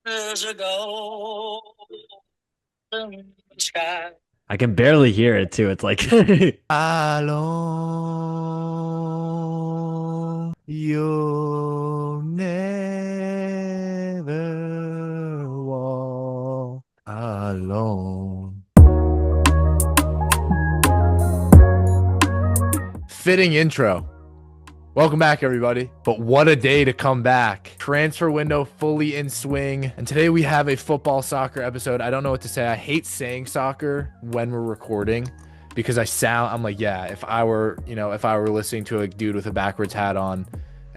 There's a golden sky. I can barely hear it too. It's like Alone, you'll never walk alone. Fitting intro. Welcome back, everybody. But what a day to come back. Transfer window fully in swing. And today we have a football soccer episode. I don't know what to say. I hate saying soccer when we're recording because I'm like, yeah, if I were listening to a dude with a backwards hat on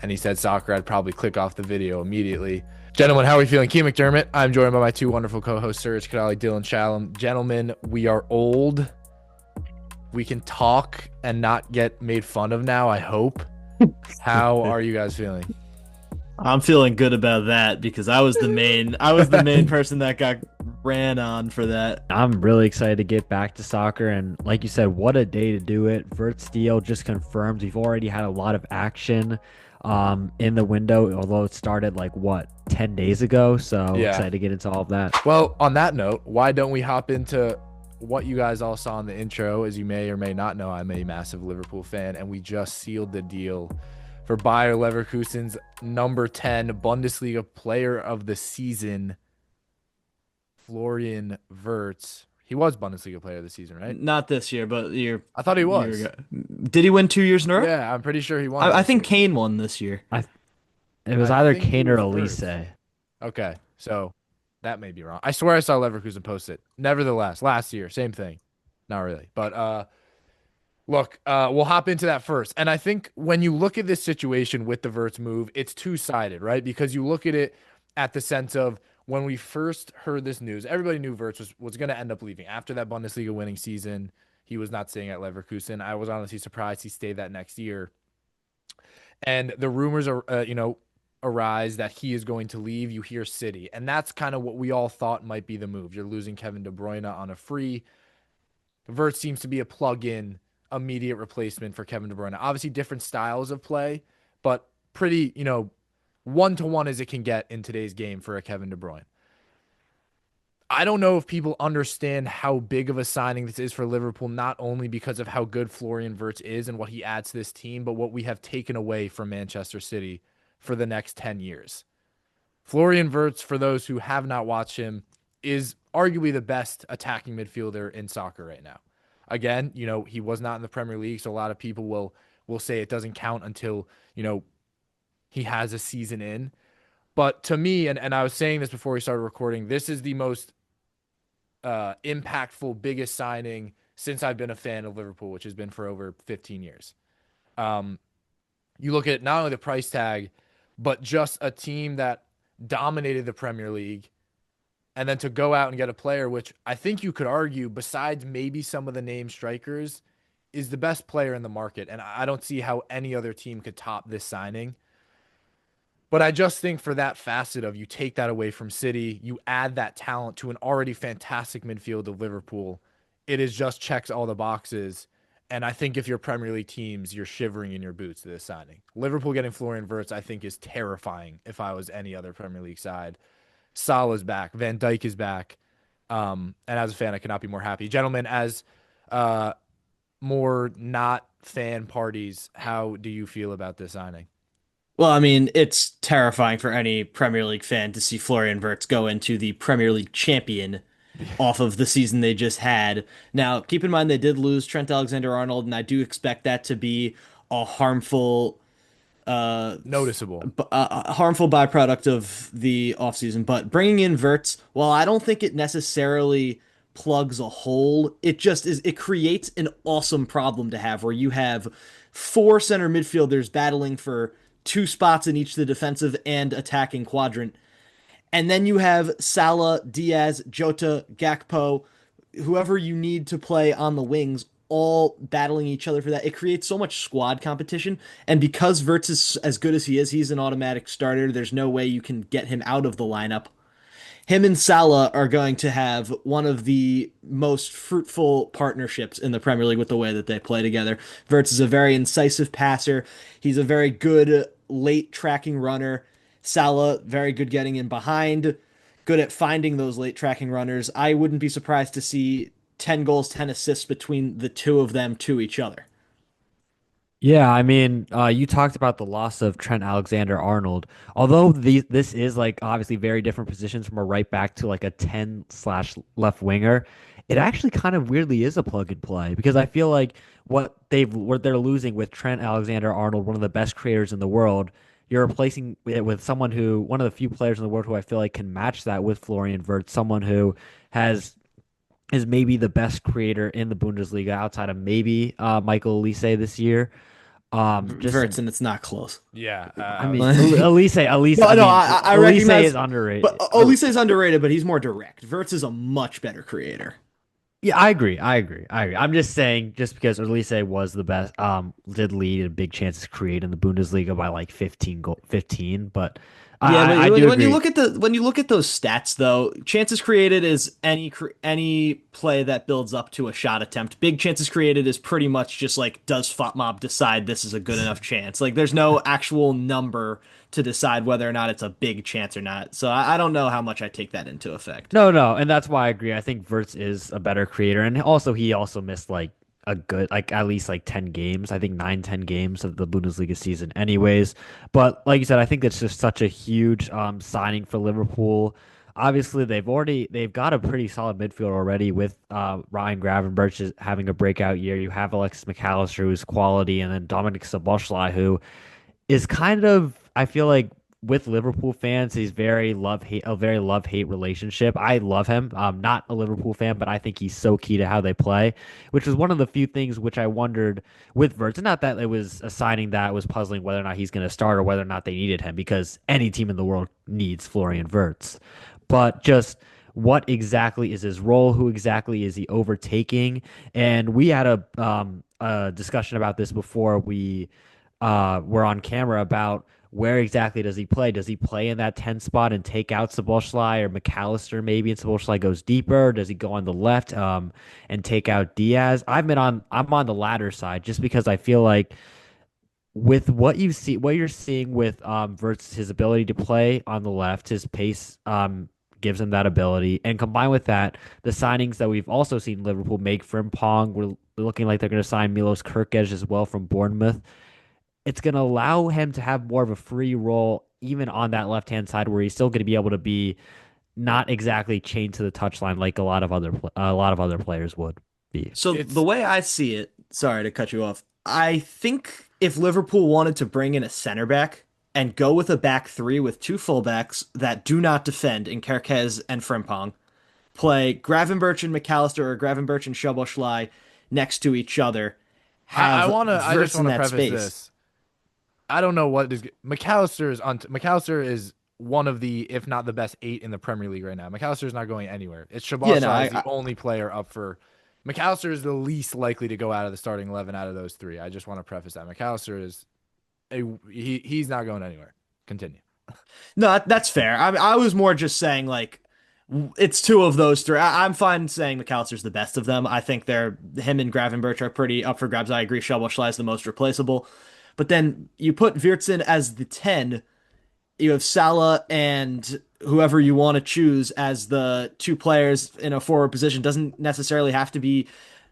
and he said soccer, I'd probably click off the video immediately. Gentlemen, how are we feeling? Keith McDermott. I'm joined by my two wonderful co-hosts, Serge Kadali, Dylan Shalom. Gentlemen, we are old. We can talk and not get made fun of now, I hope. How are you guys feeling? I'm feeling good about that because I was the main person that got ran on for that. I'm really excited to get back to soccer. And like you said, what a day to do it. Wirtz deal just confirmed. We've already had a lot of action in the window, although it started like what, 10 days ago. So Yeah. excited to get into all of that. Well, on that note, why don't we hop into what you guys all saw in the intro? As you may or may not know, I'm a massive Liverpool fan, and we just sealed the deal for Bayer Leverkusen's number 10 Bundesliga player of the season, Florian Wirtz. He was Bundesliga player of the season, right? Not this year, but I thought he year was. ago. Did he win 2 years in a row? Yeah, I'm pretty sure he won I this think year. Kane won this year. I It was I either think it Kane or was Elise. Wirtz. Okay, so that may be wrong. I swear I saw Leverkusen post it. Nevertheless, last year, same thing. Not really. But look, we'll hop into that first. And I think when you look at this situation with the Wirtz move, it's two-sided, right? Because you look at it at the sense of when we first heard this news, everybody knew Wirtz was going to end up leaving. After that Bundesliga winning season, he was not staying at Leverkusen. I was honestly surprised he stayed that next year. And the rumors are, arise that he is going to leave. You hear City, and that's kind of what we all thought might be the move. You're losing Kevin De Bruyne on a free. Wirtz seems to be a plug-in, immediate replacement for Kevin De Bruyne. Obviously, different styles of play, but pretty, one-to-one as it can get in today's game for a Kevin De Bruyne. I don't know if people understand how big of a signing this is for Liverpool, not only because of how good Florian Wirtz is and what he adds to this team, but what we have taken away from Manchester City for the next 10 years. Florian Wirtz, for those who have not watched him, is arguably the best attacking midfielder in soccer right now. Again, he was not in the Premier League, so a lot of people will say it doesn't count until, he has a season in. But to me, and I was saying this before we started recording, this is the most impactful, biggest signing since I've been a fan of Liverpool, which has been for over 15 years. Um, you look at not only the price tag, but just a team that dominated the Premier League, and then to go out and get a player, which I think you could argue, besides maybe some of the name strikers, is the best player in the market. And I don't see how any other team could top this signing. But I just think for that facet of you take that away from City, you add that talent to an already fantastic midfield of Liverpool. It is just checks all the boxes. And I think if you're Premier League teams, you're shivering in your boots to this signing. Liverpool getting Florian Wirtz, I think, is terrifying if I was any other Premier League side. Salah's back. Van Dijk is back. And as a fan, I cannot be more happy. Gentlemen, as more not fan parties, how do you feel about this signing? Well, I mean, it's terrifying for any Premier League fan to see Florian Wirtz go into the Premier League champion off of the season they just had. Now, keep in mind they did lose Trent Alexander-Arnold, and I do expect that to be a uh, Noticeable. harmful byproduct of the offseason. But bringing in Wirtz, well, I don't think it necessarily plugs a hole. It just is, it creates an awesome problem to have where you have four center midfielders battling for two spots in each the defensive and attacking quadrant. And then you have Salah, Diaz, Jota, Gakpo, whoever you need to play on the wings, all battling each other for that. It creates so much squad competition. And because Wirtz is as good as he is, he's an automatic starter. There's no way you can get him out of the lineup. Him and Salah are going to have one of the most fruitful partnerships in the Premier League with the way that they play together. Wirtz is a very incisive passer. He's a very good late tracking runner. Salah, very good getting in behind. good at finding those late tracking runners. I wouldn't be surprised to see 10 goals, 10 assists between the two of them to each other. Yeah, I mean, you talked about the loss of Trent Alexander-Arnold. Although this is like obviously very different positions from a right back to like a 10 slash left winger, it actually kind of weirdly is a plug and play because I feel like what they're losing with Trent Alexander-Arnold, one of the best creators in the world, you're replacing it with someone who one of the few players in the world who I feel like can match that with Florian Wirtz, someone who has is maybe the best creator in the Bundesliga outside of maybe Michael Elise this year. Just Verts, and it's not close. Yeah, I I was mean, gonna say. Elise. No, I no, mean, I Elise is recognize, but underrated. Olise is underrated, but he's more direct. Verts is a much better creator. Yeah, I agree. I agree. I agree. I'm just saying, just because Elise was the best, did lead in big chances created in the Bundesliga by like 15. But Yeah, but I do when you agree. look at those stats though, chances created is any play that builds up to a shot attempt. Big chances created is pretty much just like does FOTMOB decide this is a good enough chance? Like there's no actual number to decide whether or not it's a big chance or not. So I don't know how much I take that into effect. No, no, and that's why I agree. I think Wirtz is a better creator, and also he also missed like a good, like at least like 10 games. I think 9, 10 games of the Bundesliga season, anyways. But like you said, I think that's just such a huge signing for Liverpool. Obviously, they've got a pretty solid midfield already with Ryan Gravenberch is having a breakout year. You have Alexis McAllister, who's quality, and then Dominic Szoboszlai, who is kind of I feel like with Liverpool fans, he's very love hate a very love hate relationship. I love him. I'm not a Liverpool fan, but I think he's so key to how they play, which was one of the few things which I wondered with Wirtz. Not that it was a signing that was puzzling whether or not he's going to start or whether or not they needed him, because any team in the world needs Florian Wirtz, but just what exactly is his role? Who exactly is he overtaking? And we had a discussion about this before we were on camera about where exactly does he play? Does he play in that 10 spot and take out Szoboszlai or McAllister maybe and Szoboszlai goes deeper? Does he go on the left and take out Diaz? I'm on the latter side just because I feel like with what you're seeing with Wirtz, his ability to play on the left, his pace gives him that ability. And combined with that, the signings that we've also seen Liverpool make from Pong, we're looking like they're going to sign Milos Kerkez as well from Bournemouth. It's going to allow him to have more of a free role, even on that left hand side, where he's still going to be able to be not exactly chained to the touchline like a lot of other players would be. So the It's way I see it, sorry to cut you off, I think if Liverpool wanted to bring in a center back and go with a back three with two fullbacks that do not defend in Kerkez and Frimpong, play Gravenberch and McAllister or Gravenberch and Szoboszlai next to each other, I have wanna I just Wirtz in wanna that preface space. this. I don't know what is McAllister is one of the, if not the best 8 in the Premier League right now. McAllister is not going anywhere. It's Yeah, no, Shabashai is the only player up for. McAllister is the least likely to go out of the starting 11 out of those three. I just want to preface that McAllister is he's not going anywhere. Continue. no, that's fair. I was more just saying like it's two of those three. I'm fine saying McAllister's the best of them. I think they're him and Gravenberch are pretty up for grabs. I agree. Szoboszlai is the most replaceable. But then you put Wirtz in as the 10. You have Salah and whoever you want to choose as the two players in a forward position. Doesn't necessarily have to be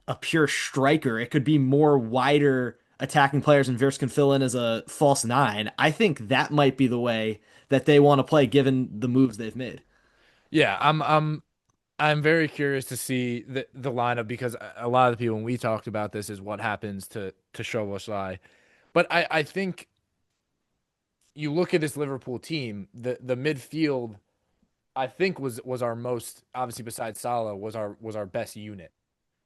a pure striker. It could be more wider attacking players, and Wirtz can fill in as a false nine. I think that might be the way that they want to play given the moves they've made. Yeah, I'm very curious to see the lineup because a lot of the people when we talked about this is what happens to Szoboszlai. But I think you look at this Liverpool team, the midfield I think was our most, obviously besides Salah, was our best unit.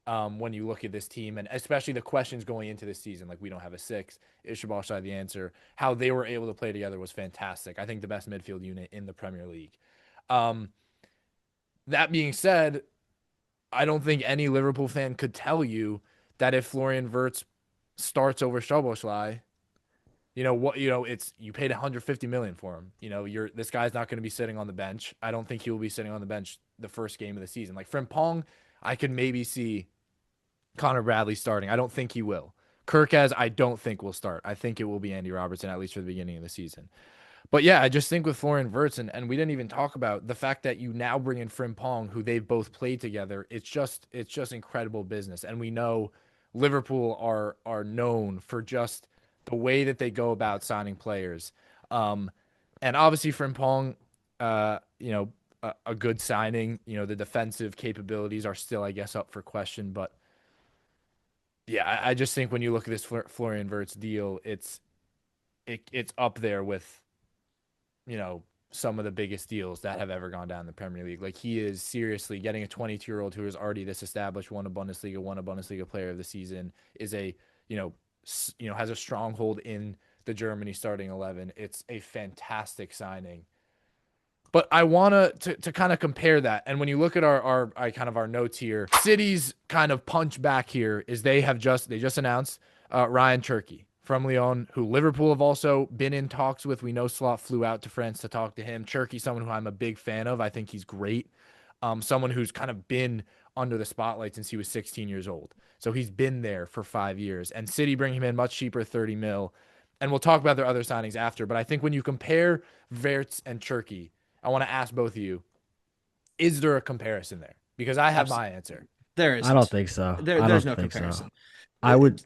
When you look at this team and especially the questions going into this season, like we don't have a six, is Szoboszlai the answer? How they were able to play together was fantastic. I think the best midfield unit in the Premier League. Um, that being said, I don't think any Liverpool fan could tell you that if Florian Wirtz starts over Szoboszlai, you know what? You know it's you paid 150 million for him. You know this guy's not going to be sitting on the bench. I don't think he will be sitting on the bench the first game of the season. Like Frimpong, I could maybe see Connor Bradley starting. I don't think he will. Kirkaz, I don't think will start. I think it will be Andy Robertson at least for the beginning of the season. But yeah, I just think with Florian Wirtz, and we didn't even talk about the fact that you now bring in Frimpong, who they've both played together. It's just incredible business. And we know Liverpool are known for just the way that they go about signing players. Um, and obviously Frimpong, you know, a good signing. You know, the defensive capabilities are still, I guess, up for question. But yeah, I just think when you look at this Florian Wirtz deal, it's up there with, you know, some of the biggest deals that have ever gone down in the Premier League. Like, he is seriously getting a 22-year-old who is already this established, won a Bundesliga player of the season, is a, has a stronghold in the Germany starting 11. It's a fantastic signing. But I want to kind of compare that. And when you look at our kind of our notes here, City's kind of punch back here is they just announced Ryan Cherky from Lyon, who Liverpool have also been in talks with. We know Slot flew out to France to talk to him. Cherky, someone who I'm a big fan of. I think he's great. Someone who's kind of been under the spotlight since he was 16 years old. So he's been there for 5 years. And City bring him in much cheaper, 30 mil. And we'll talk about their other signings after. But I think when you compare Wirtz and Cherky, I want to ask both of you, is there a comparison there? Because I have Abs- my answer. There I don't isn't. think so. There, I there's don't no think so. comparison. I would.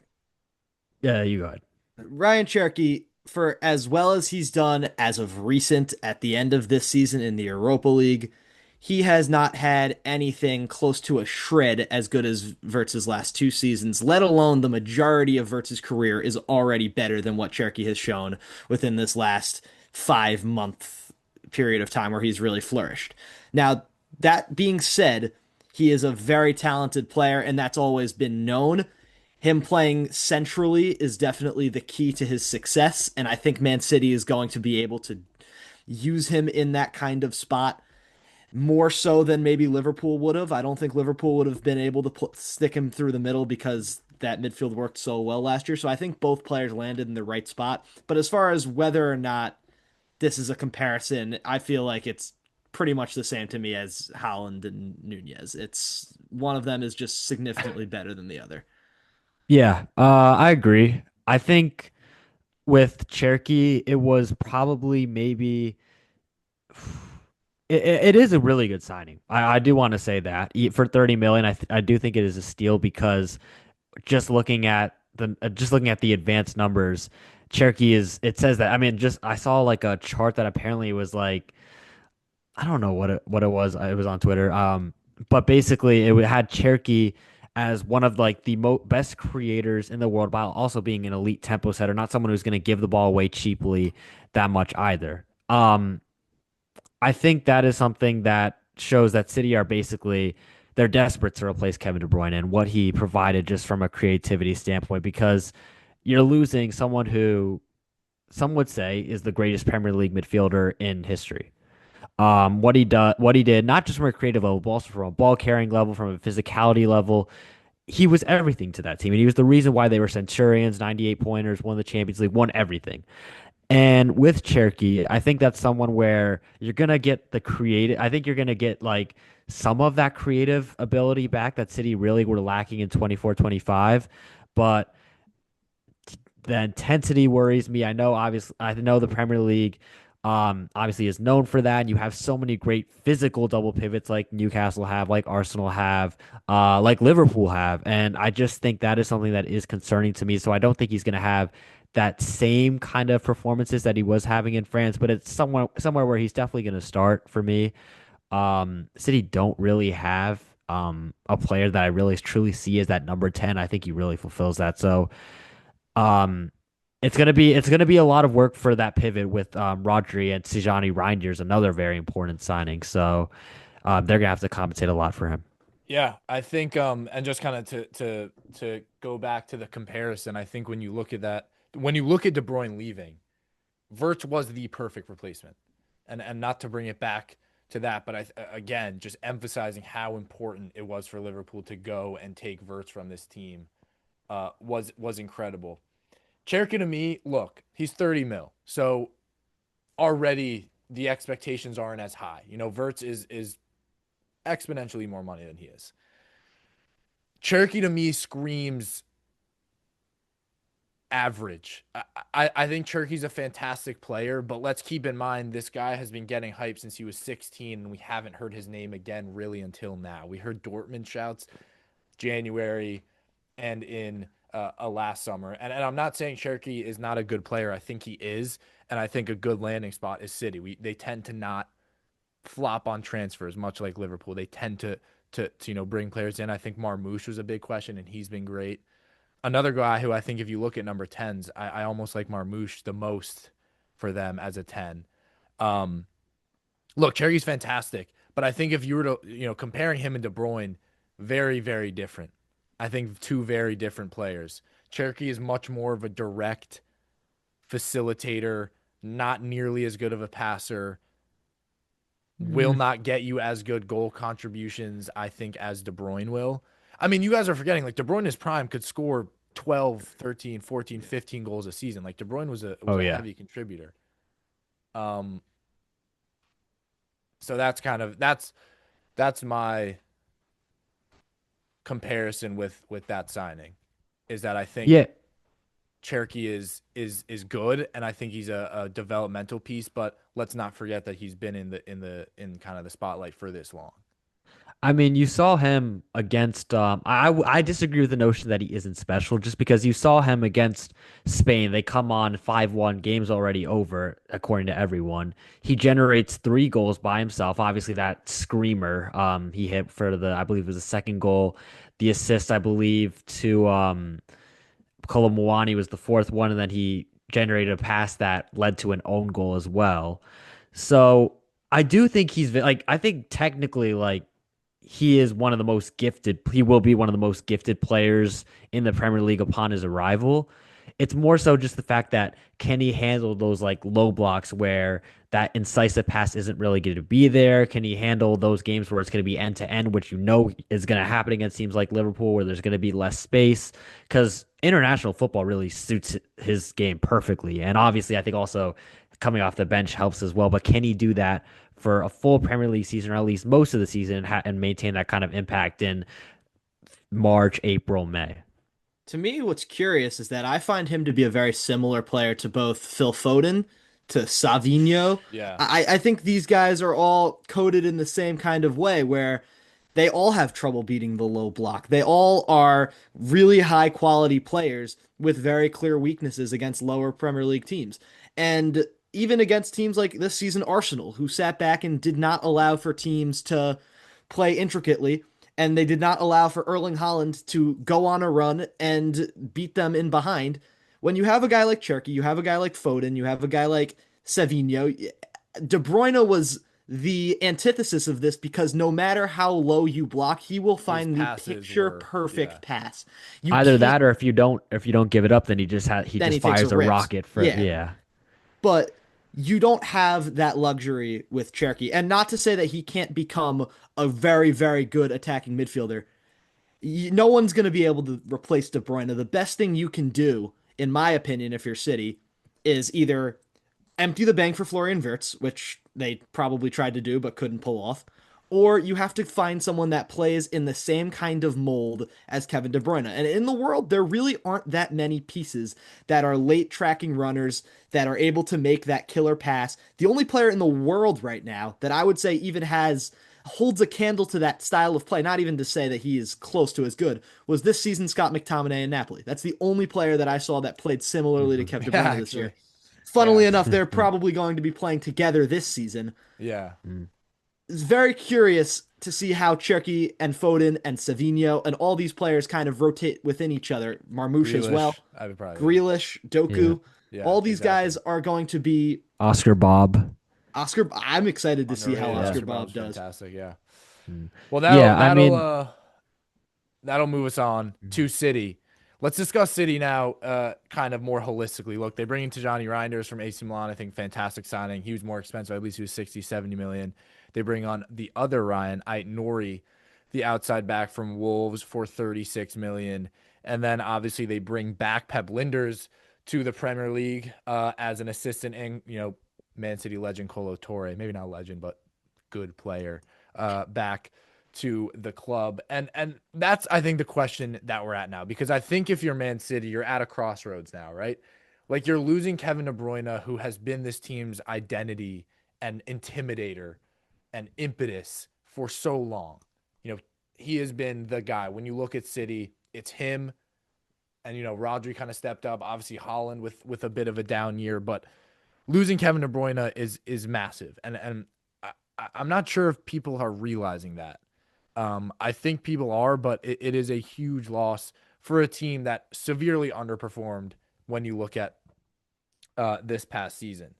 Yeah, you go ahead. Ryan Cherky, for as well as he's done as of recent at the end of this season in the Europa League, he has not had anything close to a shred as good as Wirtz's last 2 seasons, let alone the majority of Wirtz's career is already better than what Cherky has shown within this last 5 month period of time where he's really flourished. Now, that being said, he is a very talented player, and that's always been known. Him playing centrally is definitely the key to his success, and I think Man City is going to be able to use him in that kind of spot more so than maybe Liverpool would have. I don't think Liverpool would have been able to stick him through the middle because that midfield worked so well last year. So I think both players landed in the right spot. But as far as whether or not this is a comparison, I feel like it's pretty much the same to me as Haaland and Nunez. It's one of them is just significantly better than the other. Yeah, I agree. I think with Cherky, it was probably maybe it is a really good signing. I do want to say that for 30 million, I do think it is a steal because just looking at the advanced numbers, Cherky is it says that. I mean, just I saw like a chart that apparently was like I don't know what it was. It was on Twitter. But basically, it had Cherky as one of like the best creators in the world, while also being an elite tempo setter, not someone who's going to give the ball away cheaply that much either. I think that is something that shows that City are basically they're desperate to replace Kevin De Bruyne and what he provided just from a creativity standpoint because you're losing someone who some would say is the greatest Premier League midfielder in history. What he did, not just from a creative level, but also from a ball carrying level, from a physicality level. He was everything to that team, and he was the reason why they were Centurions, 98 pointers, won the Champions League, won everything. And with Cherky, I think that's someone where you're gonna get the creative. I think you're gonna get like some of that creative ability back that City really were lacking in 24-25, but the intensity worries me. I know the Premier League obviously is known for that. And you have so many great physical double pivots like Newcastle have, like Arsenal have, like Liverpool have. And I just think that is something that is concerning to me. So I don't think he's going to have that same kind of performances that he was having in France, but it's somewhere where he's definitely going to start for me. City don't really have a player that I really truly see as that number 10. I think he really fulfills that. So um, it's gonna be a lot of work for that pivot with Rodri and Sijani Reinders, another very important signing. So they're gonna have to compensate a lot for him. Yeah, I think and just kind of to go back to the comparison, I think when you look at that, when you look at De Bruyne leaving, Wirtz was the perfect replacement. And not to bring it back to that, but again, just emphasizing how important it was for Liverpool to go and take Wirtz from this team was incredible. Cherkin to me, look, he's 30 mil. So already the expectations aren't as high. You know, Wirtz is exponentially more money than he is. Cherky to me screams average. I think Cherky's a fantastic player, but let's keep in mind this guy has been getting hype since he was 16, and we haven't heard his name again really until now. We heard Dortmund shouts January and in last summer. And I'm not saying Cherky is not a good player. I think he is, and I think a good landing spot is City. They tend to not flop on transfers, much like Liverpool. They tend to bring players in. I think Marmoush was a big question, and he's been great. Another guy who I think if you look at number 10s, I almost like Marmoush the most for them as a 10. Um, Look, Cherry's fantastic, but I think if you were to, comparing him and De Bruyne, very, very different. I think two very different players. Cherky is much more of a direct facilitator, not nearly as good of a passer, will Mm. not get you as good goal contributions, I think, as De Bruyne will. I mean, you guys are forgetting, like, De Bruyne in his prime could score 12, 13, 14, 15 goals a season. Like, De Bruyne was a Oh yeah. heavy contributor. Um, so that's my comparison with that signing, is that I think Yeah. Cherky is good, and I think he's a developmental piece. But let's not forget that he's been in kind of the spotlight for this long. I mean, you saw him against. I disagree with the notion that he isn't special, just because you saw him against Spain. They come on 5-1, game's already over, according to everyone. He generates 3 goals by himself. Obviously, that screamer he hit for I believe it was the second goal. The assist, I believe, to Kolomwani was the fourth one, and then he generated a pass that led to an own goal as well. So I do think I think technically, like, he is one of the most gifted. He will be one of the most gifted players in the Premier League upon his arrival. It's more so just the fact that can he handle those like low blocks where that incisive pass isn't really going to be there? Can he handle those games where it's going to be end to end, which is going to happen against teams like Liverpool, where there's going to be less space? Because international football really suits his game perfectly, and obviously, I think also coming off the bench helps as well. But can he do that for a full Premier League season, or at least most of the season, and maintain that kind of impact in March, April, May? To me, what's curious is that I find him to be a very similar player to both Phil Foden, to Savinho. Yeah, I think these guys are all coded in the same kind of way where they all have trouble beating the low block. They all are really high quality players with very clear weaknesses against lower Premier League teams. And even against teams like this season, Arsenal, who sat back and did not allow for teams to play intricately, and they did not allow for Erling Haaland to go on a run and beat them in behind. When you have a guy like Cherky, you have a guy like Foden, you have a guy like Savinho, De Bruyne was the antithesis of this because no matter how low you block, he will his find the passes picture were yeah. perfect pass. You Either can't, that, or if you don't give it up, then he then he just takes a fires a rips. rocket for Yeah, yeah. but you don't have that luxury with Cherky. And not to say that he can't become a very, very good attacking midfielder. No one's going to be able to replace De Bruyne. The best thing you can do, in my opinion, if you're City, is either empty the bank for Florian Wirtz, which they probably tried to do but couldn't pull off, or you have to find someone that plays in the same kind of mold as Kevin De Bruyne. And in the world, there really aren't that many pieces that are late tracking runners that are able to make that killer pass. The only player in the world right now that I would say even holds a candle to that style of play, not even to say that he is close to as good, was this season Scott McTominay in Napoli. That's the only player that I saw that played similarly to Mhm. Kevin De Yeah, Bruyne this actually, year. Funnily yeah, enough, they're probably going to be playing together this season. yeah. Mm. It's very curious to see how Cherky and Foden and Savinho and all these players kind of rotate within each other. Marmoush as well, Grealish, I would probably Grealish, Yeah. Doku. yeah, All these exactly. guys are going to be Oscar Bob. Oscar. I'm excited to see how Underrated. Yeah. Oscar Oscar Bob's Bob does. fantastic. Yeah. Mm. Well, Yeah, I mean, that'll move us on to City. Let's discuss City now, kind of more holistically. Look, they bring in Tijani Reinders from AC Milan. I think fantastic signing. He was more expensive. At least he was 60, 70 million. They bring on the other Ryan, Ait Nori, the outside back from Wolves for 36 million. And then obviously they bring back Pep Linders to the Premier League as an assistant, and Man City legend Colo Torre, maybe not legend, but good player, back to the club. And that's I think the question that we're at now because I think if you're Man City, you're at a crossroads now, right? Like you're losing Kevin De Bruyne who has been this team's identity and intimidator and impetus for so long. You know, he has been the guy. When you look at City, it's him and Rodri kind of stepped up, obviously Holland with a bit of a down year, but losing Kevin De Bruyne is massive. And I'm not sure if people are realizing that. I think people are, but it is a huge loss for a team that severely underperformed when you look at this past season.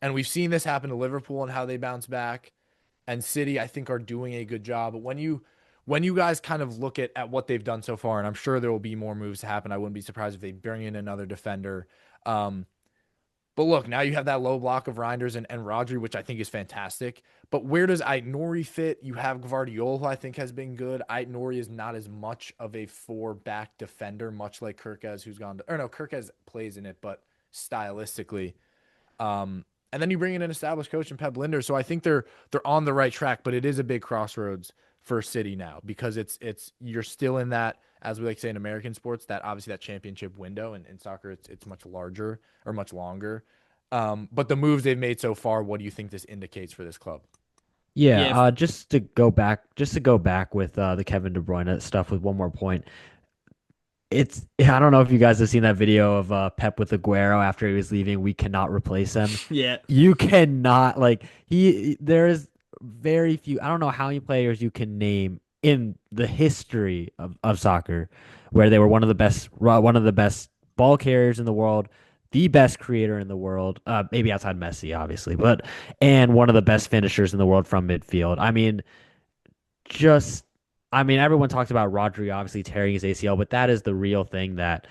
And we've seen this happen to Liverpool and how they bounce back. And City, I think, are doing a good job. But when you guys kind of look at what they've done so far, and I'm sure there will be more moves to happen. I wouldn't be surprised if they bring in another defender. Um, but look, now you have that low block of Reinders and Rodri, which I think is fantastic. But where does Ait Nouri fit? You have Gvardiol, who I think has been good. Ait Nouri is not as much of a four-back defender, much like Kirkez, who's gone to, or no, Kirkez plays in it, but stylistically. And then you bring in an established coach in Pep Linder. So I think they're on the right track, but it is a big crossroads for City now because it's you're still in that, as we like to say in American sports, that obviously that championship window, and in soccer it's much larger or much longer. But the moves they've made so far, what do you think this indicates for this club? Yeah, Yeah, just to go back with the Kevin De Bruyne stuff with one more point. I don't know if you guys have seen that video of Pep with Aguero after he was leaving. We cannot replace him. yeah, You cannot like there is very few. I don't know how many players you can name in the history of soccer where they were one of the best ball carriers in the world, the best creator in the world, maybe outside Messi, obviously, but and one of the best finishers in the world from midfield. Just everyone talks about Rodri obviously tearing his ACL, but that is the real thing that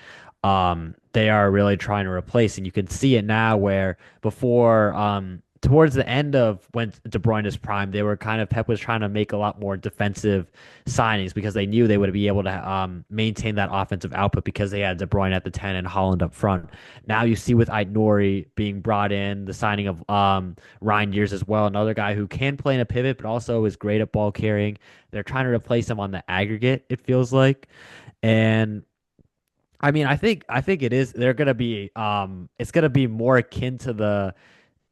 they are really trying to replace. And you can see it now where before towards the end of when De Bruyne's prime, they were kind of Pep was trying to make a lot more defensive signings because they knew they would be able to maintain that offensive output because they had De Bruyne at the 10 and Holland up front. Now you see with Ait Nouri being brought in, the signing of Ryan Years as well, another guy who can play in a pivot but also is great at ball carrying. They're trying to replace him on the aggregate, it feels like. And I think it is. They're gonna be it's gonna be more akin to the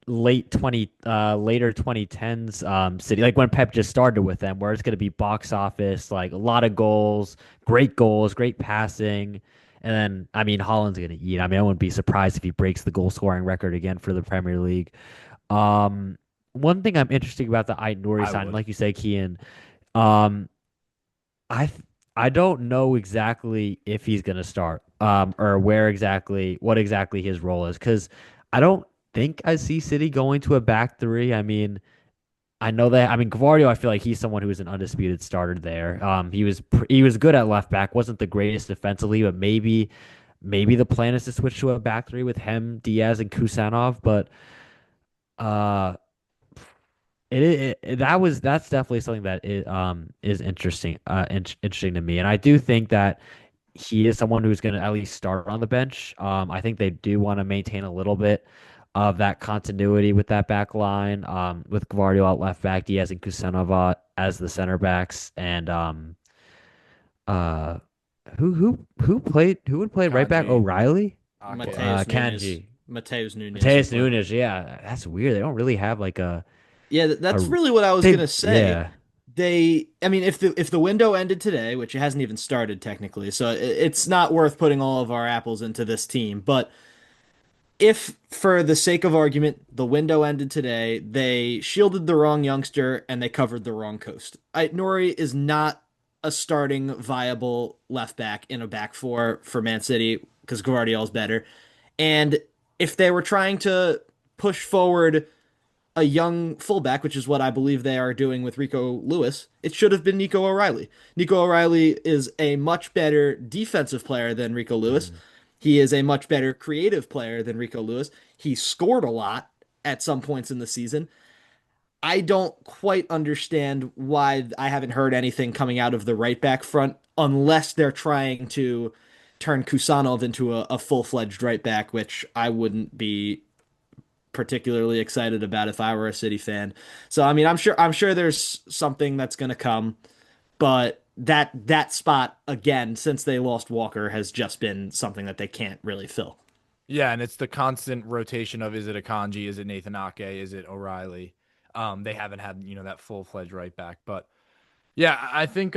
later 2010s City, like when Pep just started with them, where it's gonna be box office, like a lot of goals, great passing, and then Holland's gonna eat. I wouldn't be surprised if he breaks the goal scoring record again for the Premier League. One thing I'm interested about the Ait Nouri I sign, would. like you say, Kian. Um, I th- I don't know exactly if he's gonna start, or what exactly his role is, because I don't think I see City going to a back three. I know that. Gavardio, I feel like he's someone who is an undisputed starter there. He was good at left back, wasn't the greatest defensively, but maybe the plan is to switch to a back three with him, Diaz, and Kusanov, but uh. That's definitely something that is interesting interesting to me, and I do think that he is someone who's going to at least start on the bench. I think they do want to maintain a little bit of that continuity with that back line, with Gvardiol at left back, Diaz and Kusanova as the center backs, and uh who would play right back? Kanji, O'Reilly, Ake. Kanji, Mateus Nunes would Mateus play. Nunes. Yeah, that's weird. They don't really have like Yeah, a that's really what I was they gonna say. yeah. I mean, if the window ended today, which it hasn't even started technically, so it's not worth putting all of our apples into this team. But if, for the sake of argument, the window ended today, they shielded the wrong youngster and they covered the wrong coast. Nori is not a starting viable left back in a back four for Man City because Gvardiol's better. And if they were trying to push forward a young fullback, which is what I believe they are doing with Rico Lewis, it should have been Nico O'Reilly. Nico O'Reilly is a much better defensive player than Rico Lewis. Mhm. He is a much better creative player than Rico Lewis. He scored a lot at some points in the season. I don't quite understand why I haven't heard anything coming out of the right back front unless they're trying to turn Kusanov into a full-fledged right back, which I wouldn't be particularly excited about if I were a City fan. So I mean, I'm sure there's something that's going to come, but that spot again, since they lost Walker, has just been something that they can't really fill. Yeah, and it's the constant rotation of is it Akanji, is it Nathan Ake, is it O'Reilly? They haven't had, that full-fledged right back. But yeah, I think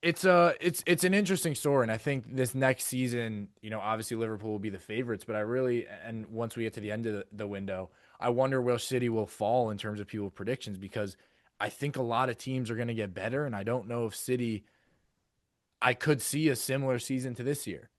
it's an interesting story, and I think this next season, obviously Liverpool will be the favorites, but and once we get to the end of the window, I wonder where City will fall in terms of people's predictions because I think a lot of teams are going to get better, and I don't know if City. I could see a similar season to this year.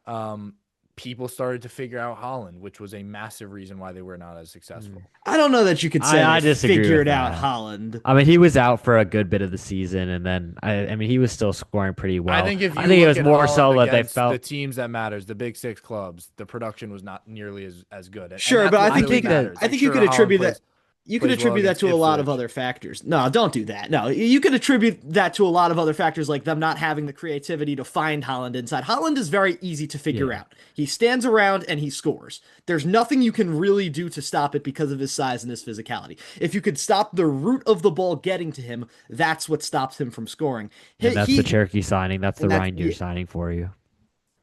Um, People started to figure out Holland, which was a massive reason why they were not as Mm. successful. I don't know that you could say I they disagree with figured out that. Holland. I mean, he was out for a good bit of the season, and then I mean, he was still scoring pretty I well. think if I you think it look was at more Holland so that they against the felt. teams that matters, the big six clubs, the production was not nearly as good, and Sure, that's but what I really think that matters. I Like, think you sure, could Holland attribute that plays you could plays well attribute that against to a lot of Ipswich. other factors. No, don't do that. No, you could attribute that to a lot of other factors like them not having the creativity to find Holland inside. Holland is very easy to figure Yeah, out. He stands around and he scores. There's nothing you can really do to stop it because of his size and his physicality. If you could stop the root of the ball getting to him, that's what stops him from scoring. and He, that's the he Cherokee signing. That's the and that's reindeer signing for you.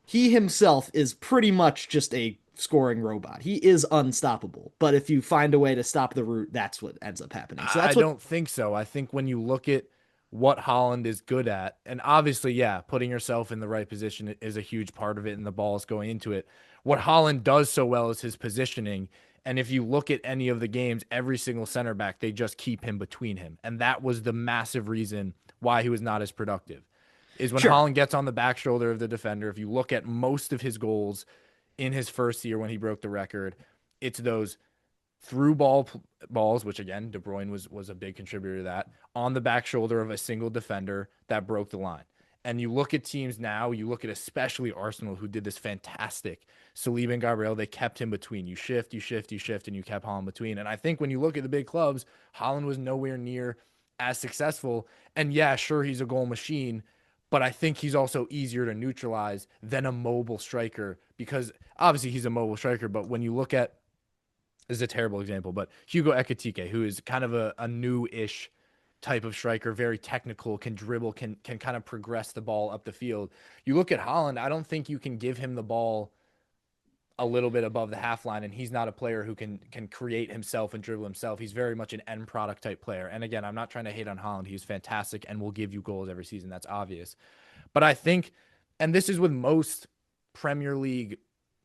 he himself is pretty much just a scoring robot. He is unstoppable. But if you find a way to stop the root, that's what ends up happening. So I that's what don't think so. I think when you look at what Holland is good at, and obviously, yeah, putting yourself in the right position is a huge part of it, and the ball is going into it. What Holland does so well is his positioning. And if you look at any of the games, every single center back, they just keep him between him. And that was the massive reason why he was not as productive. Is when sure. Holland gets on the back shoulder of the defender. If you look at most of his goals in his first year when he broke the record, it's those through balls, which again, De Bruyne was a big contributor to that, on the back shoulder of a single defender that broke the line. And you look at teams now, you look at especially Arsenal, who did this fantastic. Saliba and Gabriel, they kept him between. You shift, you shift, you shift, and you kept Holland between. And I think when you look at the big clubs, Holland was nowhere near as successful. And yeah, sure, he's a goal machine, but I think he's also easier to neutralize than a mobile striker because obviously he's a mobile striker. But when you look at this is a terrible example, but Hugo Ekitike, who is kind of a new-ish type of striker, very technical, can dribble, can kind of progress the ball up the field. You look at Holland, I don't think you can give him the ball a little bit above the half line, and he's not a player who can create himself and dribble himself. He's very much an end product type player. And again, I'm not trying to hate on Holland. He's fantastic and will give you goals every season. That's obvious. But I think, and this is with most Premier League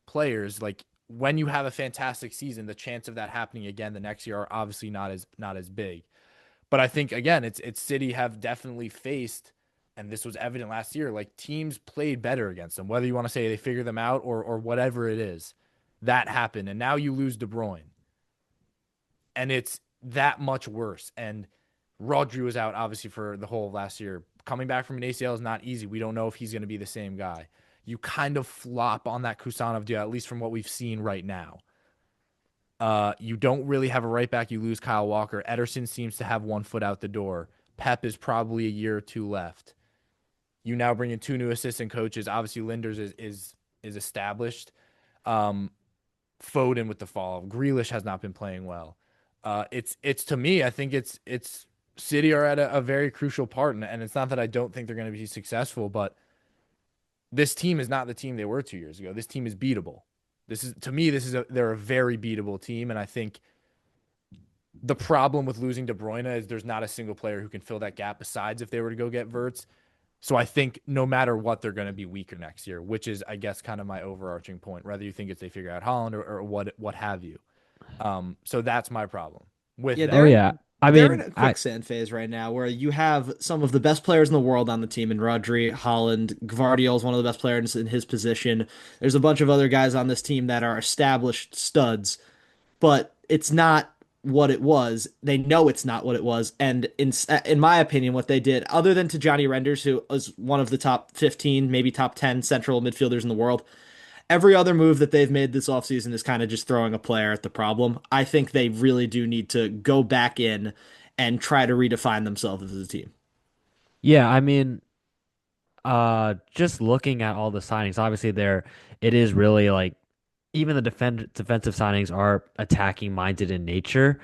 players, like when you have a fantastic season, the chance of that happening again the next year are obviously not as big. But I think again, it's City have definitely faced, and this was evident last year. Like teams played better against them, whether you want to say they figured them out or whatever it is, that happened. And now you lose De Bruyne, and it's that much worse. And Rodri was out obviously for the whole of last year. Coming back from an ACL is not easy. We don't know if he's going to be the same guy. You kind of flop on that Kusanov deal, at least from what we've seen right now. You don't really have a right back. You lose Kyle Walker. Ederson seems to have one foot out the door. Pep is probably a year or two left. You now bring in two new assistant coaches. Obviously, Linders is established. Um, Foden with the fall. Grealish has not been playing well. It's to me, I think it's City are at a very crucial part, and it's not that I don't think they're going to be successful, but this team is not the team they were 2 years ago. This team is beatable. This is to me, they're a very beatable team, and I think the problem with losing De Bruyne is there's not a single player who can fill that gap. Besides, if they were to go get Wirtz, so I think no matter what, they're going to be weaker next year, which is, I guess, kind of my overarching point. Whether you think it's they figure out Holland or what have you. So that's my problem with Yeah, Oh that. yeah. I they're in mean, a I quicksand phase right now where you have some of the best players in the world on the team in Rodri, Holland, Gvardiol is one of the best players in his position. There's a bunch of other guys on this team that are established studs, but it's not what it was. They know it's not what it was, and in my opinion, what they did, other than to Johnny Renders, who was one of the top 15, maybe top 10 central midfielders in the world, every other move that they've made this offseason is kind of just throwing a player at the problem. I think they really do need to go back in and try to redefine themselves as a team. yeah, I mean, just looking at all the signings, obviously it is really like even the defensive signings are attacking minded in nature,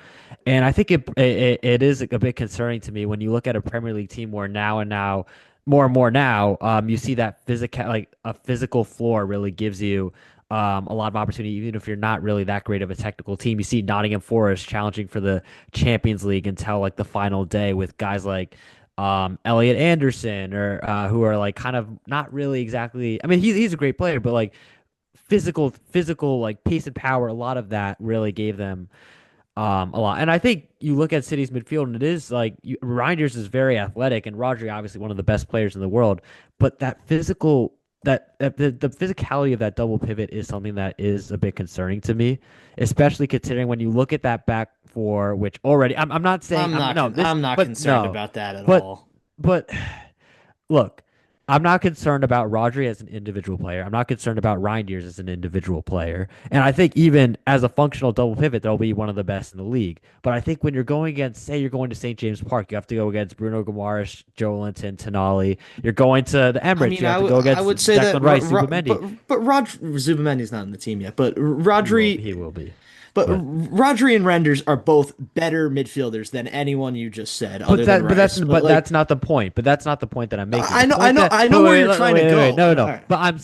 and I think it is a bit concerning to me when you look at a Premier League team where now more and more now you see that physical like a physical floor really gives you a lot of opportunity even if you're not really that great of a technical team. You see Nottingham Forest challenging for the Champions League until like the final day with guys like Elliot Anderson or who are like kind of not really exactly. I mean, he's a great player, but like physical like pace and power. A lot of that really gave them a lot. And I think you look at City's midfield, and it is like Reinders is very athletic, and Rodri obviously one of the best players in the world. But that the physicality of that double pivot is something that is a bit concerning to me, especially considering when you look at that back four, which already I'm not saying I'm not but concerned no, about that at but all. but look, I'm not concerned about Rodri as an individual player. I'm not concerned about Reinders as an individual player. And I think even as a functional double pivot, they'll be one of the best in the league. But I think when you're going against, say, you're going to St. James Park, you have to go against Bruno Guimaraes, Joelinton, Tonali. You're going to the I Emirates, mean, you have to go I against would say that, Declan Rice, Zubimendi. but Zubimendi's not in the team yet. But He will be. But But Rodri and Renders are both better midfielders than anyone you just said, other than Rice. but Like, that's not the point. But that's not the point that I'm making. I The know, point that I know where you're trying to go. no, All no. right. But I'm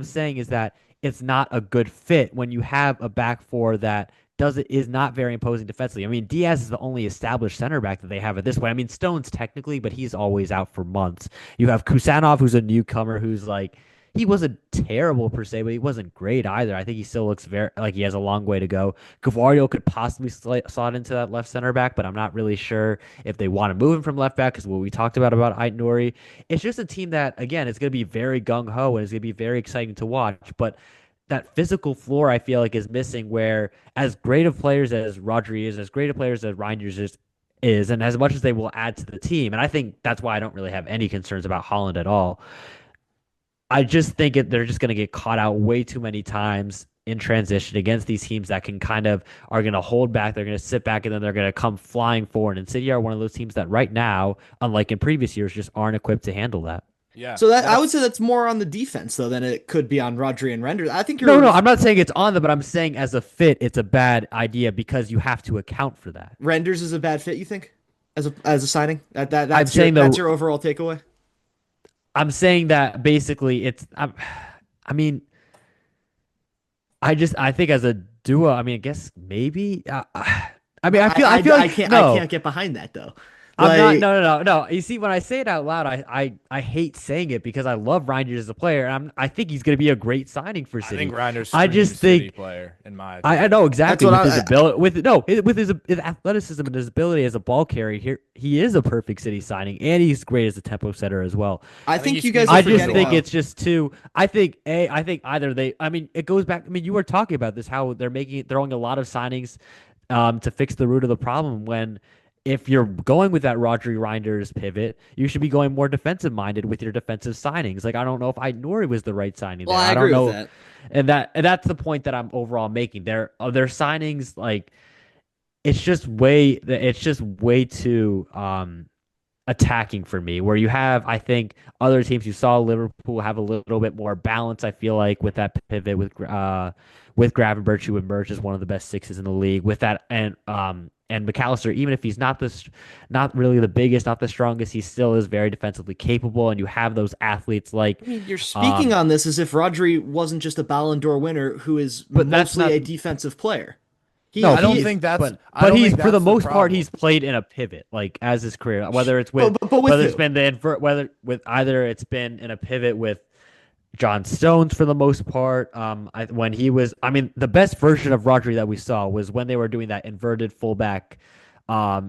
saying is that it's not a good fit when you have a back four that is not very imposing defensively. I mean, Diaz is the only established center back that they have at this point. I mean, Stone's technically, but he's always out for months. You have Kusanov, who's a newcomer, who's like he wasn't terrible per se, but he wasn't great either. I think he still looks very like he has a long way to go. Cavario could possibly slot into that left center back, but I'm not really sure if they want to move him from left back because what we talked about Ait Nouri. It's just a team that again is going to be very gung ho and it's going to be very exciting to watch, but that physical floor I feel like is missing. Where as great of players as Rodri is, as great of players as Reinders is, and as much as they will add to the team, and I think that's why I don't really have any concerns about Holland at all. I just think they're just going to get caught out way too many times in transition against these teams that can kind of are going to hold back. They're going to sit back and then they're going to come flying forward. And City are one of those teams that right now, unlike in previous years, just aren't equipped to handle that. Yeah. So that I would say that's more on the defense though than it could be on Rodri and Renders. I think No, I'm not saying it's on them, but I'm saying as a fit, it's a bad idea because you have to account for that. Renders is a bad fit. You think as a signing that's your overall takeaway. I'm saying that basically I mean, I think as a duo, I mean, I guess maybe. I mean, I feel like I can't get behind that though. I'm not. No. You see, when I say it out loud, I hate saying it because I love Reinders as a player, and I think he's going to be a great signing for City. I think Reinders. I just think City player in my. I know exactly That's with his ability, with his athleticism and his ability as a ball carrier. Here, he is a perfect City signing, and he's great as a tempo setter as well. I think you guys. I just think it's just too. I think either they. I mean, it goes back. I mean, you were talking about this how they're throwing a lot of signings, to fix the root of the problem when. If you're going with that Rodri Reinders pivot, you should be going more defensive minded with your defensive signings. Like I don't know if Ait Nouri was the right signing. Well, there. I don't agree know, with that. and that's the point that I'm overall making. Their signings like it's just way too attacking for me. Where you have I think other teams you saw Liverpool have a little bit more balance. I feel like with that pivot with Gravenberch who emerged as one of the best sixes in the league with that and McAllister, even if he's not really the biggest, not the strongest, he still is very defensively capable. And you have those athletes like. I mean, you're speaking on this as if Rodri wasn't just a Ballon d'Or winner who is but that's mostly not, a defensive player. I don't think that's. But he's for the most part he's played in a pivot like as his career, whether it's with whether it's been the invert, whether with either it's been in a pivot with. John Stones for the most part. When he was, I mean, the best version of Rodri that we saw was when they were doing that inverted fullback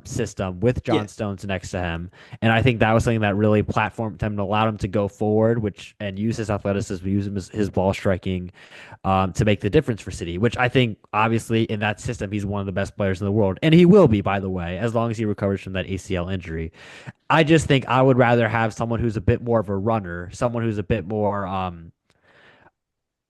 system with John Stones next to him, and I think that was something that really platformed him and allowed him to go forward, and use his athleticism, use his ball striking, to make the difference for City. Which I think, obviously, in that system, he's one of the best players in the world, and he will be, by the way, as long as he recovers from that ACL injury. I just think I would rather have someone who's a bit more of a runner, someone who's a bit more,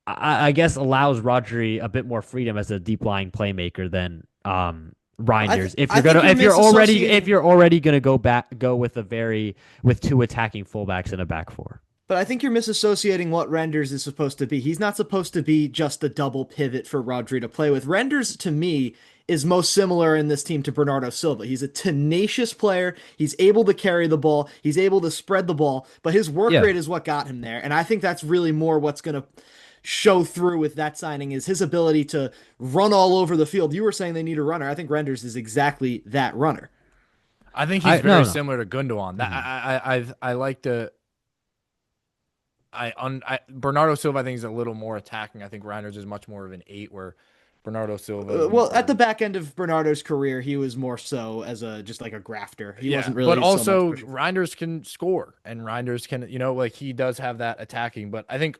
I guess, allows Rodri a bit more freedom as a deep lying playmaker than Reinders. If you're already gonna go with two attacking fullbacks in a back four. But I think you're misassociating what Renders is supposed to be. He's not supposed to be just a double pivot for Rodri to play with. Renders, to me, is most similar in this team to Bernardo Silva. He's a tenacious player. He's able to carry the ball. He's able to spread the ball, but his work Yeah. rate is what got him there. And I think that's really more what's going to show through with that signing is his ability to run all over the field. You were saying they need a runner. I think Renders is exactly that runner. I think he's I very no no. similar to Gundogan. That Mhm. I like to Bernardo Silva I think is a little more attacking. I think Reinders is much more of an eight, where Bernardo Silva is Well, more at of the back end of Bernardo's career, he was more so as a just like a grafter. He yeah, wasn't but really so much also pushing. Reinders can score and Reinders can, like he does have that attacking. But I think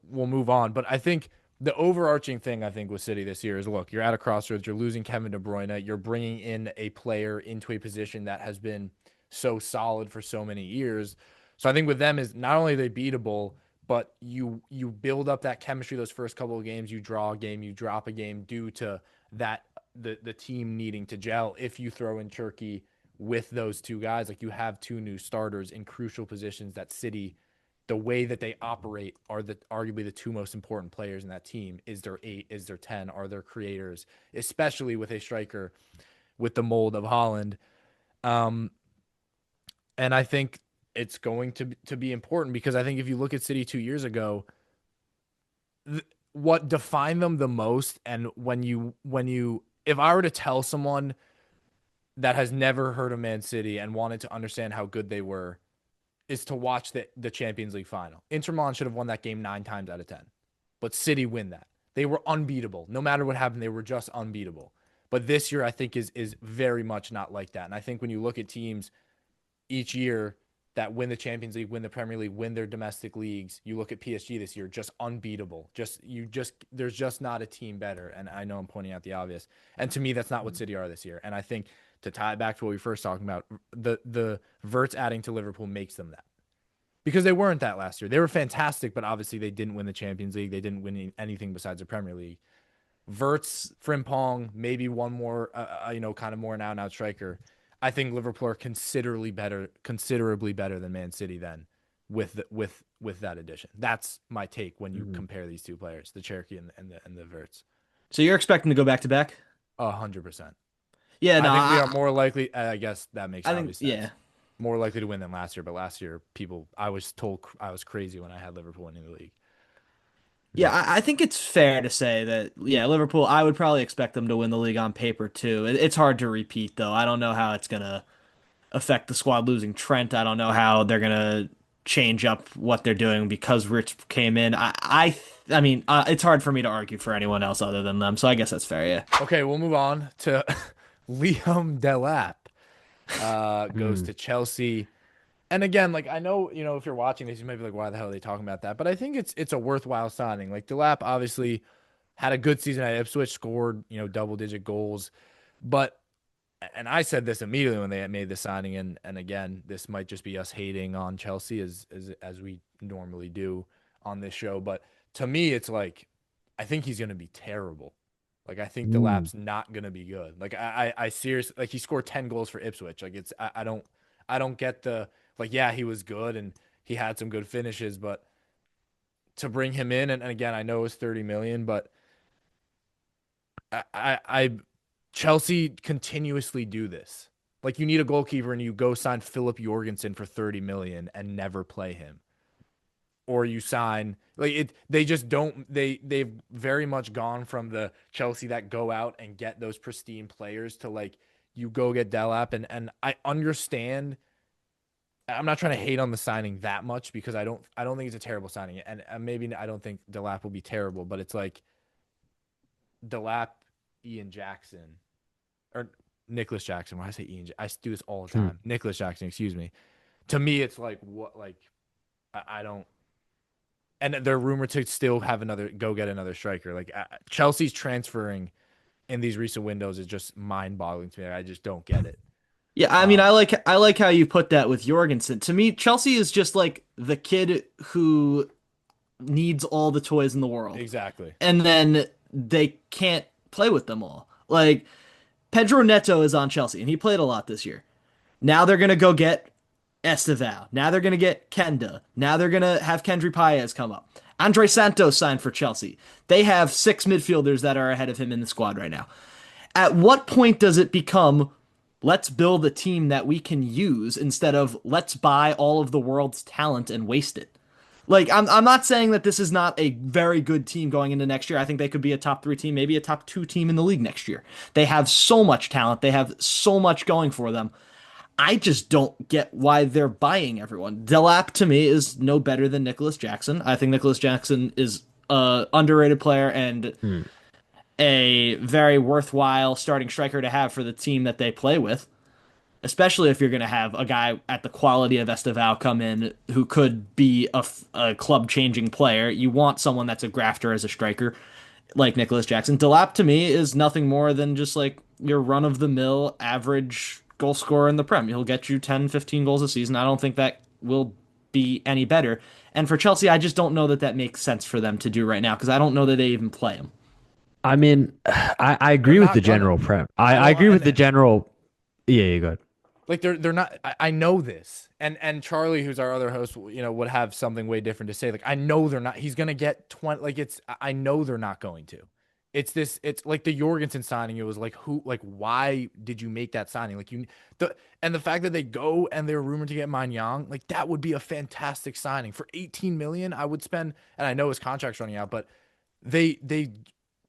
we'll move on. But I think the overarching thing I think with City this year is look, you're at a crossroads. You're losing Kevin De Bruyne. You're bringing in a player into a position that has been so solid for so many years. So I think with them is not only are they beatable, but you build up that chemistry those first couple of games. You draw a game, you drop a game due to that the team needing to gel. If you throw in Turkey with those two guys, like you have two new starters in crucial positions that City, the way that they operate are arguably the two most important players in that team. Is there eight? Is there 10? Are there creators? Especially with a striker with the mold of Holland. Um, and I think it's going to be important because I think if you look at City 2 years ago, what defined them the most, and when you if I were to tell someone that has never heard of Man City and wanted to understand how good they were, is to watch the Champions League final. Inter Milan should have won that game 9 times out of 10, but City win that. They were unbeatable. No matter what happened, they were just unbeatable. But this year, I think is very much not like that. And I think when you look at teams each year that win the Champions League, win the Premier League, win their domestic leagues, you look at PSG this year, just unbeatable. There's just not a team better. And I know I'm pointing out the obvious. And to me, that's not what City are this year. And I think to tie it back to what we first talking about, the Wirtz adding to Liverpool makes them that. Because they weren't that last year. They were fantastic, but obviously they didn't win the Champions League. They didn't win anything besides the Premier League. Wirtz, Frimpong, maybe one more, kind of more an out-and-out striker. I think Liverpool are considerably better than Man City then, with that addition. That's my take when you Mhm. compare these two players, the Cherokee and the Wirtz. So you're expecting to go back to back? 100%. Yeah, I no, think we are more likely. I guess that makes I think obvious yeah. sense. More likely to win than last year, but last year I was told I was crazy when I had Liverpool winning the league. Yeah, But I think it's fair to say that, yeah, Liverpool, I would probably expect them to win the league on paper too. It's hard to repeat, though. I don't know how it's going to affect the squad losing Trent. I don't know how they're going to change up what they're doing because Rich came in. I mean, it's hard for me to argue for anyone else other than them. So I guess that's fair, yeah. okay, we'll move on to Liam Delap. Goes Mm. to Chelsea. And again, like I know, if you're watching this, you might be like, why the hell are they talking about that? But I think it's a worthwhile signing. Like Delap obviously had a good season at Ipswich, scored, double-digit goals. But and I said this immediately when they had made the signing, and again, this might just be us hating on Chelsea as we normally do on this show. But to me, it's like I think he's gonna be terrible. Like I think Mm. Delap's not gonna be good. Like I seriously like he scored 10 goals for Ipswich. Like I don't get the like yeah, he was good and he had some good finishes, but to bring him in and again I know it's 30 million, but I Chelsea continuously do this. Like you need a goalkeeper and you go sign Philip Jorgensen for 30 million and never play him. Or you sign like it they just don't they've very much gone from the Chelsea that go out and get those pristine players to like you go get Delap and I understand. I'm not trying to hate on the signing that much because I don't think it's a terrible signing and maybe I don't think Delap will be terrible, but it's like Delap, Ian Jackson or Nicholas Jackson. Why I say Ian? I do this all the Hmm. time. Nicholas Jackson, excuse me. To me, it's like what like I don't. And they're rumored to still have go get another striker. Like Chelsea's transferring in these recent windows is just mind boggling to me. I just don't get it. Yeah, I mean, Um, I like how you put that with Jorgensen. To me, Chelsea is just like the kid who needs all the toys in the world, exactly. and then they can't play with them all. Like Pedro Neto is on Chelsea, and he played a lot this year. Now they're gonna go get Estevao. Now they're going to get Kenda. Now they're going to have Kendry Paez come up. Andre Santos signed for Chelsea. They have six midfielders that are ahead of him in the squad right now. At what point does it become let's build a team that we can use instead of let's buy all of the world's talent and waste it? Like I'm not saying that this is not a very good team going into next year. I think they could be a top 3 team, maybe a top 2 team in the league next year. They have so much talent. They have so much going for them. I just don't get why they're buying everyone. Delap to me is no better than Nicholas Jackson. I think Nicholas Jackson is a underrated player and Hmm. a very worthwhile starting striker to have for the team that they play with, especially if you're going to have a guy at the quality of Estevao come in who could be a club changing player. You want someone that's a grafter as a striker like Nicholas Jackson. Delap to me is nothing more than just like your run of the mill average goal scorer in the Prem. He'll get you 10, 15 goals a season. I don't think that will be any better. And for Chelsea, I just don't know that that makes sense for them to do right now because I don't know that they even play him. I mean, I They're agree with the not gonna. general prep. I Well, agree with and the general. Yeah, yeah, good. like they're not. I know this, and Charlie, who's our other host, would have something way different to say. Like I know they're not. He's gonna get 20. Like I know they're not going to. It's this. It's like the Jorgensen signing. It was like who. Like why did you make that signing? Like the fact that they go and they're rumored to get Yang, like that would be a fantastic signing for 18 million. I would spend, and I know his contract's running out, but they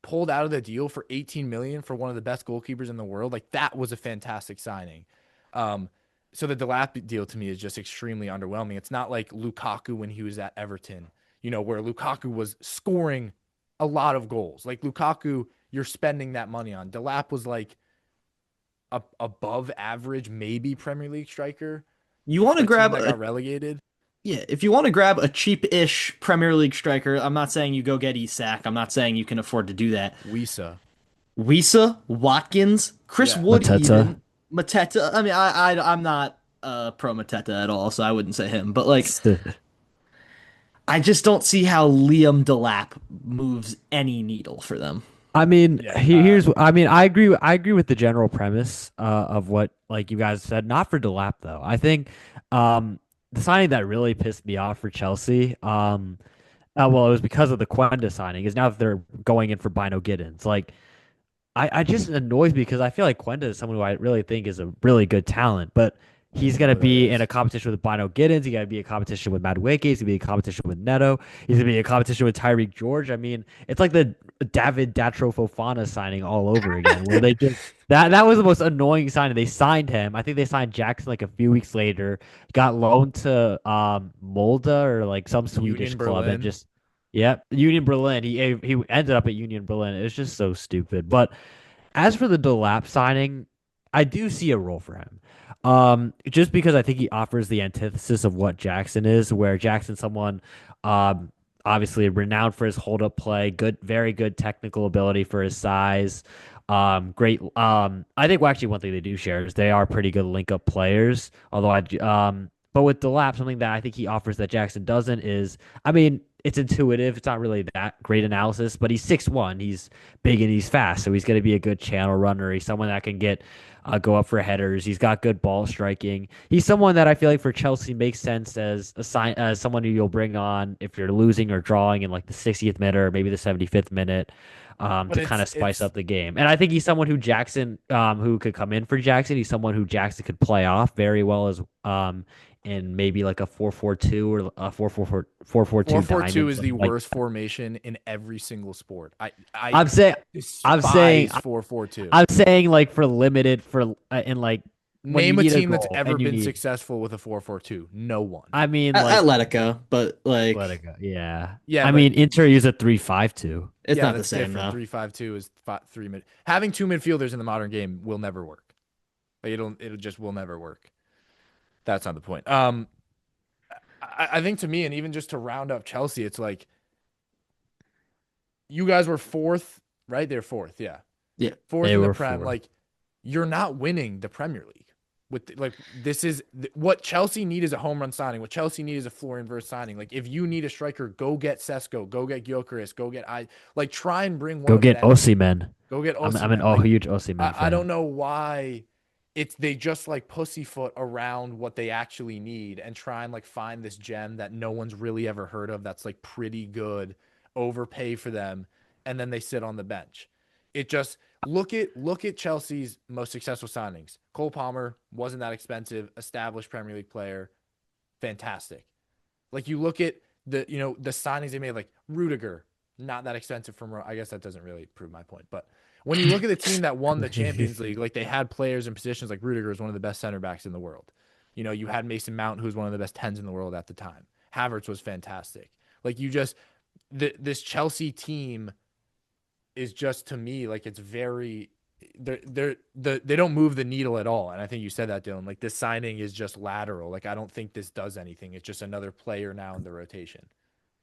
pulled out of the deal for 18 million for one of the best goalkeepers in the world. Like that was a fantastic signing. Um, so the Delap deal to me is just extremely underwhelming. It's not like Lukaku when he was at Everton, where Lukaku was scoring a lot of goals. Like Lukaku, you're spending that money on. Delap was like a above average, maybe Premier League striker You want for to a team grab that a got relegated. Yeah, if you want to grab a cheap-ish Premier League striker, I'm not saying you go get Isak. I'm not saying you can afford to do that. Wisa. Wisa, Watkins, Chris Yeah. Wood, Mateta. even Mateta. I mean, I'm not pro Mateta at all, so I wouldn't say him. But like, I just don't see how Liam Delap moves any needle for them. I mean, Yeah. I mean, I agree with the general premise of what like you guys said. Not for Delap though. I think the signing that really pissed me off for Chelsea, well, it was because of the Quenda signing. Is now that they're going in for Bino Giddens. Like, I just annoys me because I feel like Quenda is someone who I really think is a really good talent, but I he's don't know gonna who that be in is. a competition with Bino Giddens. He's gonna be in a competition with Madueke. He's gonna be in a competition with Neto. He's gonna be in a competition with Tyreek George. I mean, it's like the David Datro Fofana signing all over again, where they just that was the most annoying signing. They signed him. I think they signed Jackson like a few weeks later. Got loaned to Molde or like some Swedish Union club and Berlin. just yep, Union Berlin. He ended up at Union Berlin. It was just so stupid. But as for the Delap signing, I do see a role for him. Just because I think he offers the antithesis of what Jackson is, where Jackson's someone um obviously renowned for his hold up play, good, very good technical ability for his size. Great. I think well, actually one thing they do share is they are pretty good link up players. Although but with Delap, something that I think he offers that Jackson doesn't is, I mean, it's intuitive. It's not really that great analysis, but he's 6'1". He's big and he's fast, so he's going to be a good channel runner. He's someone that can get go up for headers. He's got good ball striking. He's someone that I feel like for Chelsea makes sense as a sign as someone who you'll bring on if you're losing or drawing in like the 60th minute or maybe the 75th minute. But To kind of spice up the game. And I think he's someone who Jackson, who could come in for Jackson. He's someone who Jackson could play off very well as in maybe like a 4-4-2 or a 4-4-2 4-4-2 diamond, is the something like worst formation in every single sport. I I'm saying I'm saying despise 4-4-2. I'm saying like for limited for in like when you Name a need a team that's goal ever and you been need successful with a 4-4-2. No one. I mean like Atletico, but let like it go. Yeah. Yeah, I but mean Inter use a 3-5-2. it's yeah, not the that's same different. though. 3-5-2 is three mid. Having two midfielders in the modern game will never work. Like it'll just will never work. That's not the point. I think to me, and even just to round up Chelsea, it's like you guys were fourth, right? They're fourth, yeah. Yeah. Fourth They in the were Prem. 4. Like you're not winning the Premier League. With like this is what Chelsea need is a home run signing. What Chelsea need is a floor inverse signing. Like if you need a striker, go get Sesko, go get Gyökeres, go get like try and bring one Go of get them. Osimhen. Go get I'm an Osimhen. Like huge Osimhen I fan. don't know why it's they just like pussyfoot around what they actually need and try and like find this gem that no one's really ever heard of that's like pretty good, overpay for them, and then they sit on the bench. It just look at Chelsea's most successful signings. Cole Palmer wasn't that expensive, established Premier League player, fantastic. Like you look at the signings they made, like Rudiger, not that expensive from. I guess that doesn't really prove my point, but when you look at the team that won the Champions League, like they had players in positions like Rudiger is one of the best center backs in the world. You had Mason Mount, who was one of the best tens in the world at the time. Havertz was fantastic. Like this Chelsea team is just to me like it's very they don't move the needle at all. And I think you said that, Dylan. Like this signing is just lateral. Like I don't think this does anything. It's just another player now in the rotation.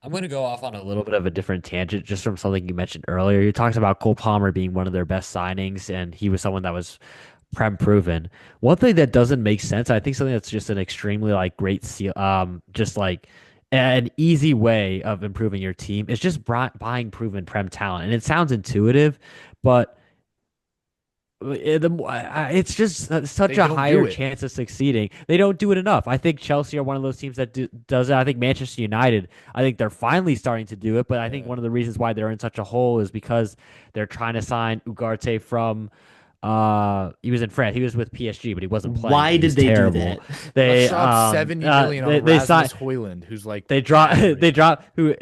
I'm going to go off on a little bit of a different tangent just from something you mentioned earlier. You talked about Cole Palmer being one of their best signings, and he was someone that was prem proven. One thing that doesn't make sense, I think something that's just an extremely like great seal, just like an easy way of improving your team is just buying proven prem talent. And it sounds intuitive, but it's just such They a don't do higher it. chance of succeeding. They don't do it enough. I think Chelsea are one of those teams that does it. I think Manchester United, I think they're finally starting to do it. But I think Yeah. one of the reasons why they're in such a hole is because they're trying to sign Ugarte from. He was in France. He was with PSG, but he wasn't playing, Why and did he's they do terrible. that? Let's They drop 70 million on they signed Rasmus Højlund, who's like they dropped they average. dropped who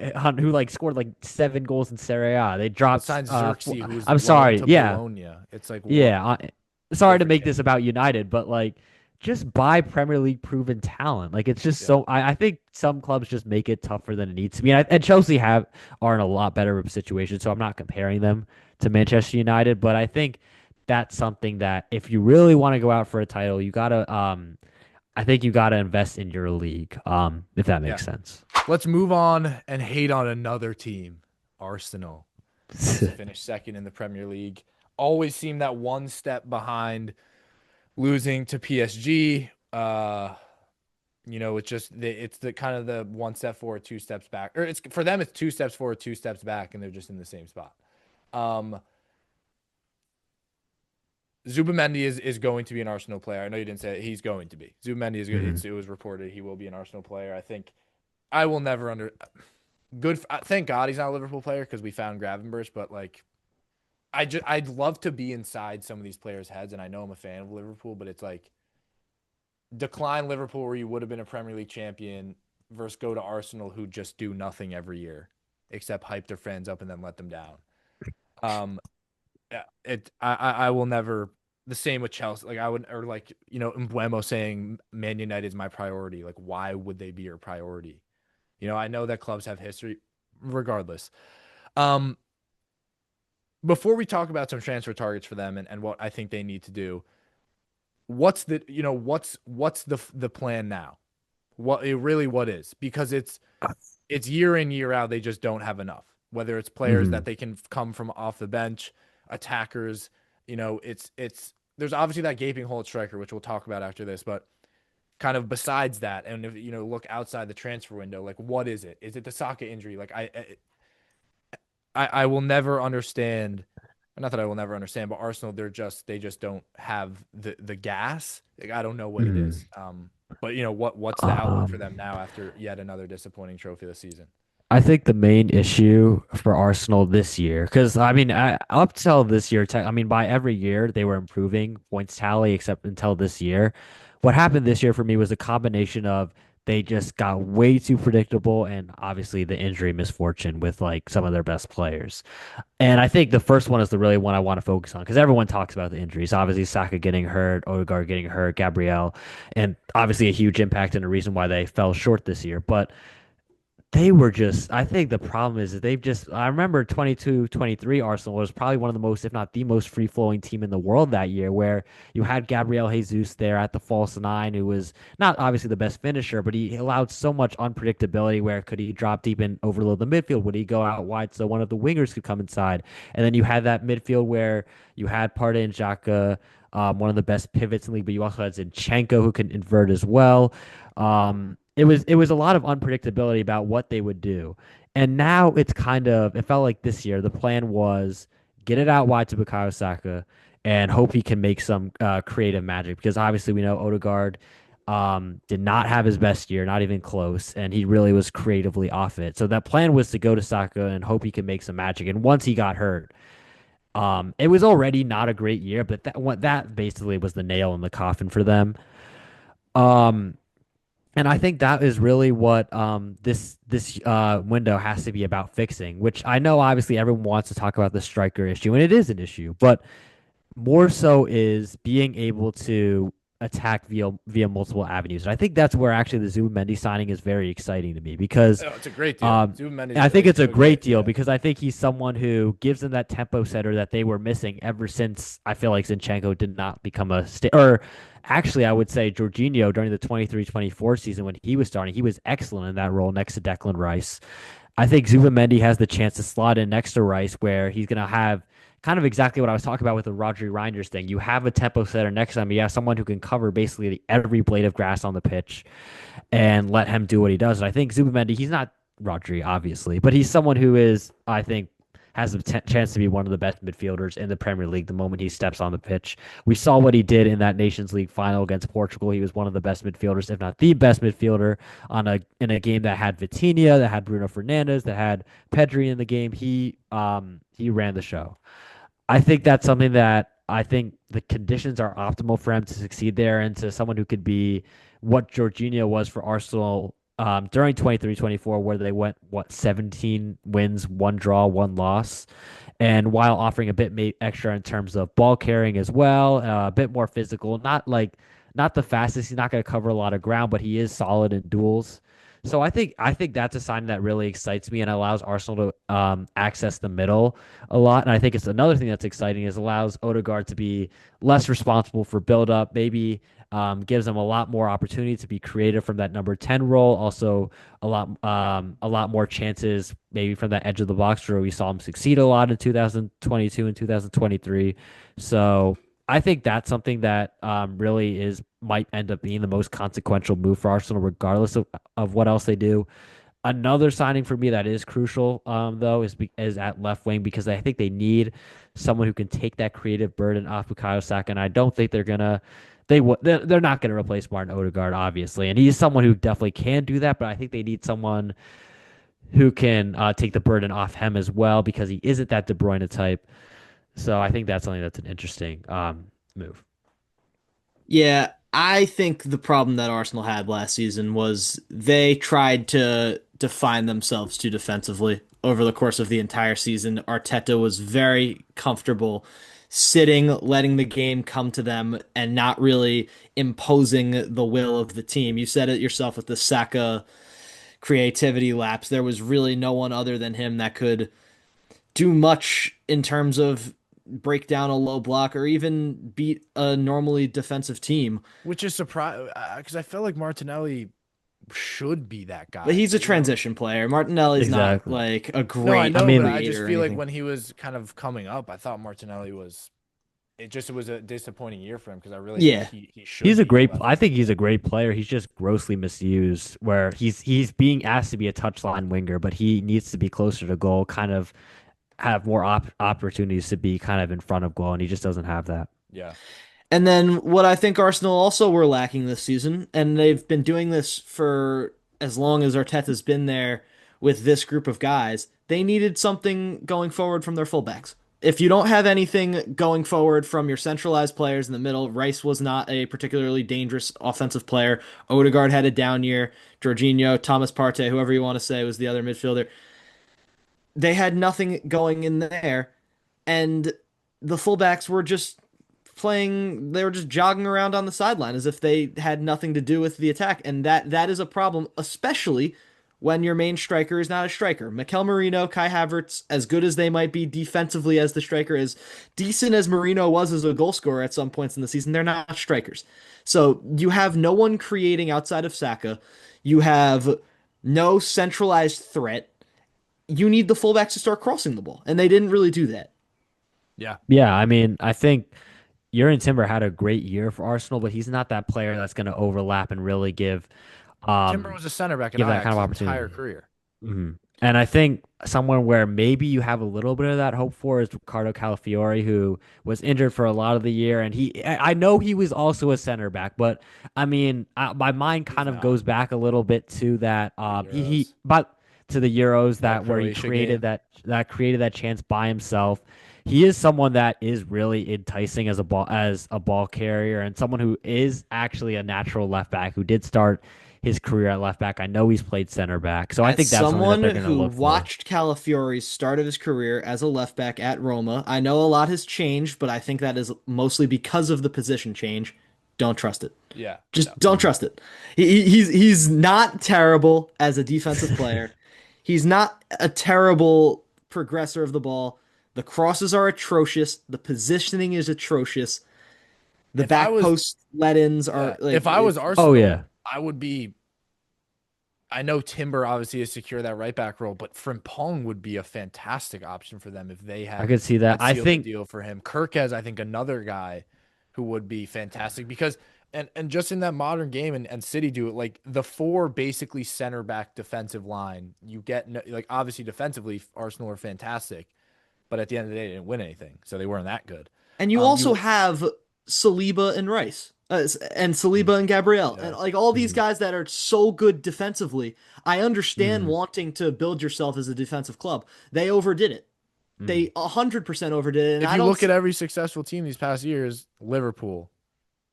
like scored like 7 goals in Serie A. They Let's dropped sign Xerxes, who's I'm loaned sorry, to yeah. Bologna. It's like what? Yeah, sorry to Different make this candidate. about United, but like just buy Premier League proven talent. Like it's just Yeah. so I think some clubs just make it tougher than it needs to be. And Chelsea are in a lot better of a situation, so I'm not comparing them to Manchester United, but I think that's something that if you really want to go out for a title, you gotta I think you gotta invest in your league. If that Yeah. makes sense. Let's move on and hate on another team, Arsenal. Obviously finished second in the Premier League. Always seemed that one step behind losing to PSG. It's just it's the kind of the one step forward, two steps back. Or it's for them, it's two steps forward, two steps back, and they're just in the same spot. Um, Zubimendi is going to be an Arsenal player. I know you didn't say it. He's going to be. Zubimendi is good. Mhm. It was reported he will be an Arsenal player. I think I will never under good. Thank God he's not a Liverpool player because we found Gravenberch. But like, I'd love to be inside some of these players' heads, and I know I'm a fan of Liverpool, but it's like decline Liverpool where you would have been a Premier League champion versus go to Arsenal who just do nothing every year except hype their fans up and then let them down. Um, I will never the same with Chelsea. Like I would or like Mbuemo saying Man United is my priority. Like why would they be your priority? I know that clubs have history, regardless. Um, before we talk about some transfer targets for them and what I think they need to do, what's the plan now? What is because it's year in year out they just don't have enough. Whether it's players that Mhm. they can come from off the bench, attackers, it's there's obviously that gaping hole at striker, which we'll talk about after this, but kind of besides that, and if look outside the transfer window, like what is it? Is it the Saka injury? Like I will never understand. Not that I will never understand, but Arsenal they just don't have the gas. Like, I don't know what it Mhm. is. But what's the outlook for Um, them now after yet another disappointing trophy this season? I think the main issue for Arsenal this year, because I mean, up till this year, I mean, by every year they were improving points tally, except until this year. What happened this year for me was a combination of they just got way too predictable, and obviously the injury misfortune with like some of their best players. And I think the first one is the really one I want to focus on because everyone talks about the injuries. Obviously, Saka getting hurt, Odegaard getting hurt, Gabriel, and obviously a huge impact and a reason why they fell short this year. But they were just I think the problem is that they've just I remember 22-23 Arsenal was probably one of the most if not the most free-flowing team in the world that year where you had Gabriel Jesus there at the false nine who was not obviously the best finisher but he allowed so much unpredictability where could he drop deep and overload the midfield would he go out wide so one of the wingers could come inside and then you had that midfield where you had Partey and Xhaka one of the best pivots in the league but you also had Zinchenko who can invert as well it was a lot of unpredictability about what they would do. And now it felt like this year the plan was get it out wide to Bukayo Saka and hope he can make some creative magic because obviously we know Odegaard did not have his best year, not even close, and he really was creatively off it. So that plan was to go to Saka and hope he could make some magic. And once he got hurt, it was already not a great year, but that basically was the nail in the coffin for them. Um, and I think that is really what this window has to be about fixing, which I know obviously everyone wants to talk about the striker issue, and it is an issue, but more so is being able to attack via multiple avenues. And I think that's where actually the Zubimendi signing is very exciting to me because Oh, it's a great deal. Zubimendi's I think it's a so great good. deal Yeah. because I think he's someone who gives them that tempo setter that they were missing ever since I feel like Zinchenko did not become or actually I would say Jorginho during the 23-24 season when he was starting, he was excellent in that role next to Declan Rice. I think Zubimendi has the chance to slot in next to Rice, where he's going to have kind of exactly what I was talking about with the Rodri Reinders thing. You have a tempo setter next to him. You have someone who can cover basically every blade of grass on the pitch and let him do what he does. And I think Zubimendi, he's not Rodri, obviously, but he's someone who is, I think, has a chance to be one of the best midfielders in the Premier League the moment he steps on the pitch. We saw what he did in that Nations League final against Portugal. He was one of the best midfielders, if not the best midfielder, in a game that had Vitinha, that had Bruno Fernandes, that had Pedri in the game. He ran the show. I think that's something that I think the conditions are optimal for him to succeed there and to someone who could be what Jorginho was for Arsenal during 23-24, where they went, 17 wins, one draw, one loss. And while offering a bit extra in terms of ball carrying as well, a bit more physical, not the fastest. He's not going to cover a lot of ground, but he is solid in duels. So I think that's a sign that really excites me and allows Arsenal to access the middle a lot. And I think it's another thing that's exciting is allows Odegaard to be less responsible for build up, maybe gives him a lot more opportunity to be creative from that number 10 role. Also a lot more chances maybe from that edge of the box where we saw him succeed a lot in 2022 and 2023. So I think that's something that really might end up being the most consequential move for Arsenal, regardless of what else they do. Another signing for me that is crucial, though, is at left wing because I think they need someone who can take that creative burden off Bukayo Saka, and I don't think they're not going to replace Martin Odegaard, obviously, and he's someone who definitely can do that, but I think they need someone who can take the burden off him as well because he isn't that De Bruyne type. So I think that's something that's an interesting move. Yeah, I think the problem that Arsenal had last season was they tried to define themselves too defensively over the course of the entire season. Arteta was very comfortable sitting, letting the game come to them, and not really imposing the will of the team. You said it yourself with the Saka creativity lapse. There was really no one other than him that could do much in terms of break down a low block or even beat a normally defensive team. Which is surprising because I feel like Martinelli should be that But guy, he's a you know? transition player. Martinelli's not Exactly. like a No, I great I know, but mean, I just creator or feel like anything. when he was kind of coming up, I thought Martinelli was it was a disappointing year for him because I really think Yeah. he should be the left I think wing. he's a great player. He's just grossly misused where he's being asked to be a touchline winger, but he needs to be closer to goal, kind of have more opportunities to be kind of in front of goal, and he just doesn't have that. Yeah. And then what I think Arsenal also were lacking this season, and they've been doing this for as long as Arteta's been there with this group of guys, they needed something going forward from their fullbacks. If you don't have anything going forward from your centralized players in the middle, Rice was not a particularly dangerous offensive player. Odegaard had a down year. Jorginho, Thomas Partey, whoever you want to say was the other midfielder. They had nothing going in there, and the fullbacks were just they were just jogging around on the sideline as if they had nothing to do with the attack, and that is a problem, especially when your main striker is not a striker. Mikel Merino, Kai Havertz, as good as they might be defensively as the striker is, decent as Merino was as a goal scorer at some points in the season, they're not strikers. So you have no one creating outside of Saka. You have no centralized threat. You need the fullbacks to start crossing the ball, and they didn't really do that. Yeah. Yeah, I mean, I think Jurgen Timber had a great year for Arsenal, but he's not that player that's going to overlap and really Timber um was a center back at give that kind Ajax of his entire opportunity. career. hmm And I think someone where maybe you have a little bit of that hope for is Ricardo Calafiore, who was injured for a lot of the year. And I know he was also a center back, but I mean, my mind He's kind of not. goes back a little bit to that. The He, Euros, but to the Euros that that where he Croatia game. created that chance by himself. He is someone that is really enticing as a ball carrier and someone who is actually a natural left back who did start his career at left back. I know he's played center back, so I As think that's something that someone they're going to who look for. watched Calafiore's start of his career as a left back at Roma, I know a lot has changed, but I think that is mostly because of the position change. Don't trust it. Yeah, no. Just don't trust it. He's not terrible as a defensive player. He's not a terrible progressor of the ball. The crosses are atrocious. The positioning is atrocious. The If I back was, post let-ins yeah, are like if I was Oh Arsenal, yeah, I would be. I know Timber obviously is secure that right back role, but Frimpong would be a fantastic option for them if they I had could see that. I sealed the think deal for him. Kirk I think, another guy who would be fantastic because and just in that modern game and City do it like the four basically center back defensive line. You get like obviously defensively Arsenal are fantastic, but at the end of the day they didn't win anything, so they weren't that good. And you also You have Saliba and Rice, and Saliba and Gabriel, and yeah. like all these mhm. guys that are so good defensively. I understand Mhm. wanting to build yourself as a defensive club. They overdid it. Mhm. They 100% overdid it, and If I you don't. look at every successful team these past years, Liverpool,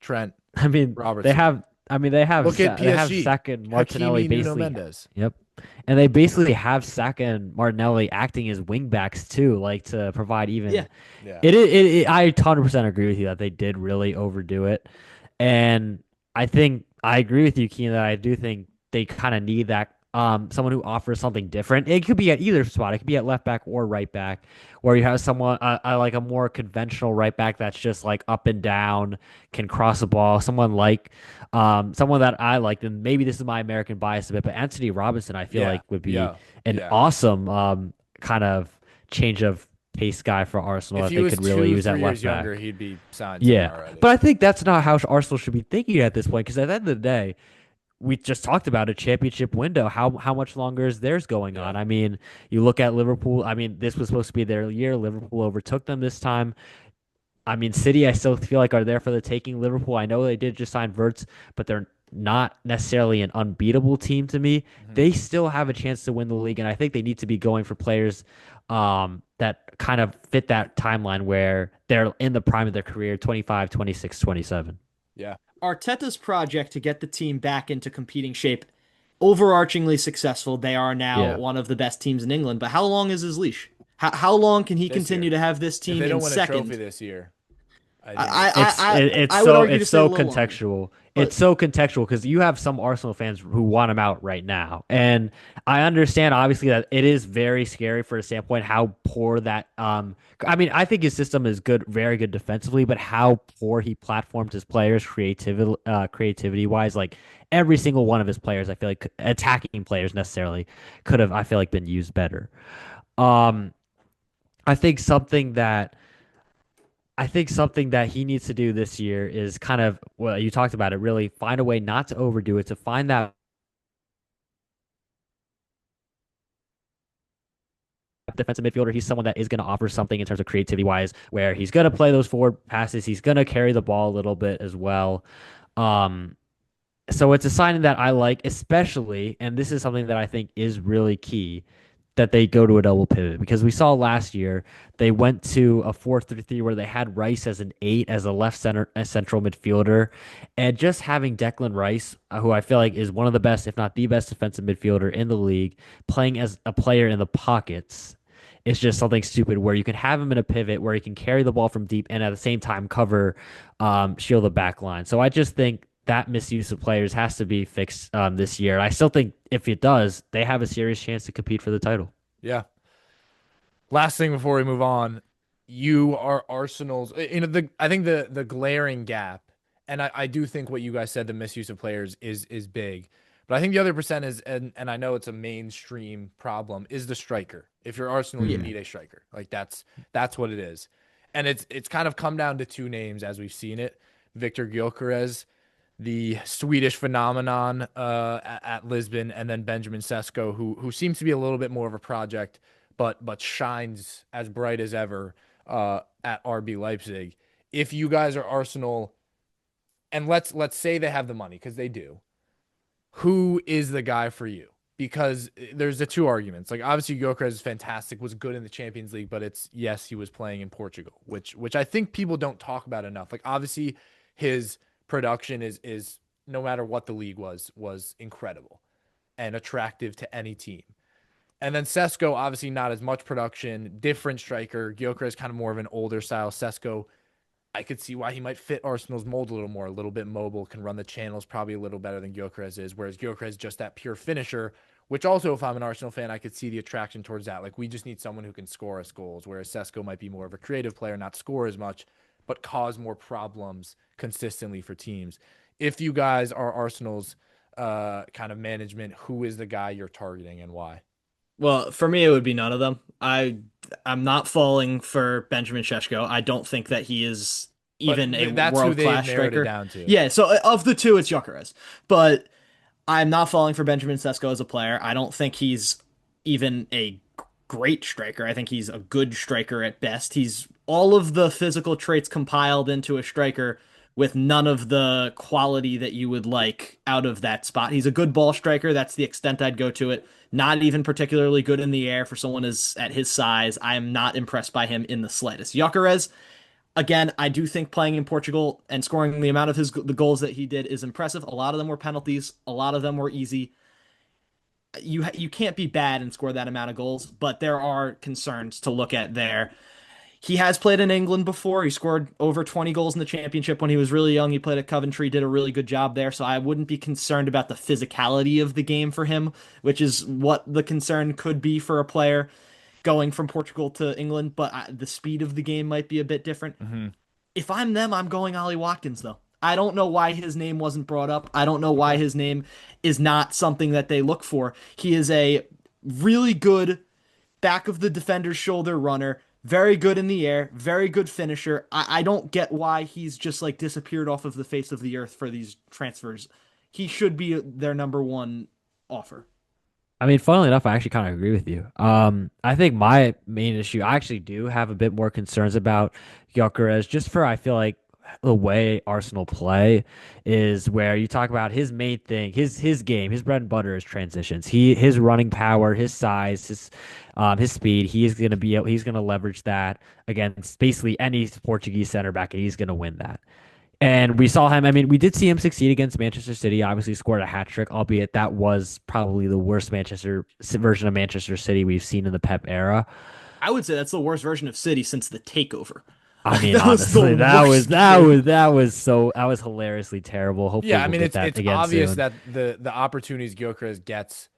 Trent, I mean, they Robertson. have. I mean, they have. Look at They have PSG, Saka and Martinelli Hakimi, Nuno basically. Mendes. Yep, and they basically have Saka and Martinelli acting as wing backs too, like to provide Yeah, even. Yeah. I 100% agree with you that they did really overdo it, and I think I agree with you, Keen, that I do think they kind of need that someone who offers something different. It could be at either spot. It could be at left back or right back, where you have someone like a more conventional right back that's just like up and down, can cross the ball. Someone that I like, and maybe this is my American bias a bit, but Anthony Robinson, I feel Yeah. like would be Yeah. an Yeah. awesome kind of change of pace guy for Arsenal If that he they was could really two, use at 3 years left younger, back. he'd be signed Yeah, somewhere already. but I think that's not how Arsenal should be thinking at this point. Because at the end of the day, we just talked about a championship window. How much longer is theirs going Yeah. on? I mean, you look at Liverpool. I mean, this was supposed to be their year. Liverpool overtook them this time. I mean, City, I still feel like are there for the taking. Liverpool, I know they did just sign Wirtz, but they're not necessarily an unbeatable team to me. Mhm. They still have a chance to win the league, and I think they need to be going for players that kind of fit that timeline where they're in the prime of their career 25, 26, 27. Yeah. Arteta's project to get the team back into competing shape, overarchingly successful. They are now Yeah. one of the best teams in England. But how long is his leash? How long can he This continue year. to have this If team they in don't win a trophy second? this year, I think I it's I I, I would argue to it's say a so little longer. contextual. It's But so contextual because you have some Arsenal fans who want him out right now, and I understand obviously that it is very scary for a standpoint how poor that. I mean, I think his system is good, very good defensively, but how poor he platforms his players creativity wise, like every single one of his players, I feel like attacking players necessarily could have, I feel like, been used better. Um, I think something that he needs to do this year is kind of, well, you talked about it, really find a way not to overdo it, to find that defensive midfielder. He's someone that is going to offer something in terms of creativity wise, where he's going to play those forward passes. He's going to carry the ball a little bit as well. Um, so it's a sign that I like, especially, and this is something that I think is really key, that they go to a double pivot because we saw last year they went to a 4-3-3 where they had Rice as an 8 as a left center a central midfielder, and just having Declan Rice, who I feel like is one of the best, if not the best defensive midfielder in the league, playing as a player in the pockets. It's just something stupid where you can have him in a pivot where he can carry the ball from deep and at the same time shield the back line. So I just think that misuse of players has to be fixed this year. I still think if it does, they have a serious chance to compete for the title. yeah. Last thing before we move on, you are Arsenal's. The I think the glaring gap, and I do think what you guys said, the misuse of players is big, but I think the other percent is, and I know it's a mainstream problem, is the striker. If you're Arsenal, you yeah, Mhm. need a striker. Like that's what it is, and it's kind of come down to two names as we've seen it: Victor Gyökeres, the Swedish phenomenon at Lisbon, and then Benjamin Sesko, who seems to be a little bit more of a project, but shines as bright as ever at RB Leipzig. If you guys are Arsenal, and let's say they have the money because they do, who is the guy for you? Because there's the two arguments. Like obviously Gyökeres is fantastic, was good in the Champions League, but it's yes, he was playing in Portugal, which I think people don't talk about enough. Like obviously his production is no matter what the league was incredible and attractive to any team. And then Sesko, obviously not as much production, different striker. Gyökeres is kind of more of an older style. Sesko, I could see why he might fit Arsenal's mold a little more, a little bit mobile, can run the channels probably a little better than Gyökeres is, whereas Gyökeres is just that pure finisher, which also, if I'm an Arsenal fan, I could see the attraction towards that. Like, we just need someone who can score us goals, whereas Sesko might be more of a creative player, not score as much, but cause more problems consistently for teams. If you guys are Arsenal's kind of management, who is the guy you're targeting and why? Well, for me, it would be none of them. I'm not falling for Benjamin Šeško. I don't think that he is But even a that's who world they've class narrowed it striker. down to. Yeah, so of the two, it's Gyökeres. But I'm not falling for Benjamin Sesko as a player. I don't think he's even a great striker. I think he's a good striker at best. He's all of the physical traits compiled into a striker with none of the quality that you would like out of that spot. He's a good ball striker. That's the extent I'd go to it. Not even particularly good in the air for someone as at his size. I am not impressed by him in the slightest. Gyökeres, again, I do think playing in Portugal and scoring the amount of the goals that he did is impressive. A lot of them were penalties. A lot of them were easy. You can't be bad and score that amount of goals, but there are concerns to look at there. He has played in England before. He scored over 20 goals in the championship when he was really young. He played at Coventry, did a really good job there. So I wouldn't be concerned about the physicality of the game for him, which is what the concern could be for a player going from Portugal to England. But the speed of the game might be a bit different. Mm-hmm. If I'm them, I'm going Ollie Watkins, though. I don't know why his name wasn't brought up. I don't know why Okay. his name is not something that they look for. He is a really good back of the defender's shoulder runner, very good in the air, very good finisher. I don't get why he's just like disappeared off of the face of the earth for these transfers. He should be their number one offer. I mean, funnily enough, I actually kind of agree with you. I think my main issue, I actually do have a bit more concerns about Gyökeres, just for I feel like the way Arsenal play is where you talk about his main thing, his game, his bread and butter is transitions. His running power, his size, his speed. He's gonna leverage that against basically any Portuguese center back, and he's gonna win that. And we saw him. I mean, we did see him succeed against Manchester City. Obviously, scored a hat trick, albeit that was probably the worst Manchester version of Manchester City we've seen in the Pep era. I would say that's the worst version of City since the takeover. I mean, That was the honestly, worst game. that was hilariously terrible. Hopefully, Yeah, I we'll mean get it's that it's again obvious soon. that the opportunities Gyökeres gets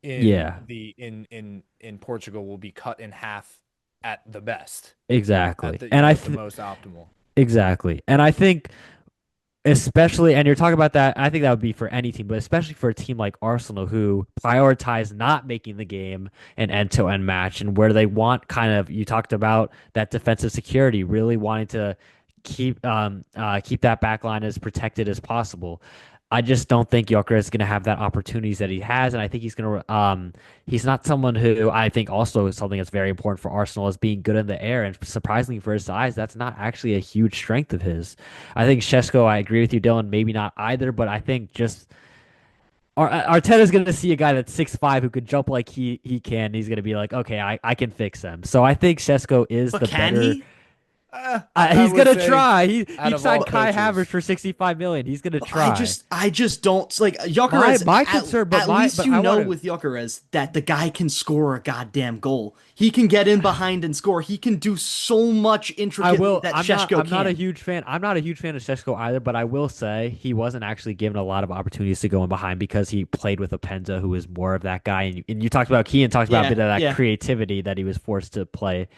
Yeah, in Portugal will be cut in half at the best, at exactly. the And I the th most optimal. exactly. And I think especially, and you're talking about that, I think that would be for any team, but especially for a team like Arsenal who prioritize not making the game an end-to-end match and where they want kind of, you talked about that defensive security, really wanting to keep that back line as protected as possible. I just don't think Joker is going to have that opportunities that he has, and I think he's not someone who I think also is something that's very important for Arsenal is being good in the air, and surprisingly for his size, that's not actually a huge strength of his. I think Shesko, I agree with you, Dylan, maybe not either, but I think just Arteta's going to see a guy that's 6'5" who could jump like he can. He's going to be like, okay, I can fix him. So I think Shesko is But the can better. he? I He's would gonna say try. out He of all signed Kai Havertz coaches, for 65 million. He's gonna But try. I just don't like My Gyökeres. my concern, At least but you I know want to. with Gyökeres that the guy can score a goddamn goal. He can get in behind and score. He can do so much I intricately will. that Šeško I'm not a can. huge fan. I'm not a huge fan of Šeško either. But I will say he wasn't actually given a lot of opportunities to go in behind because he played with Openza, who was more of that guy. And you talked about Keane talked about a Yeah, bit of that yeah. creativity that he was forced to play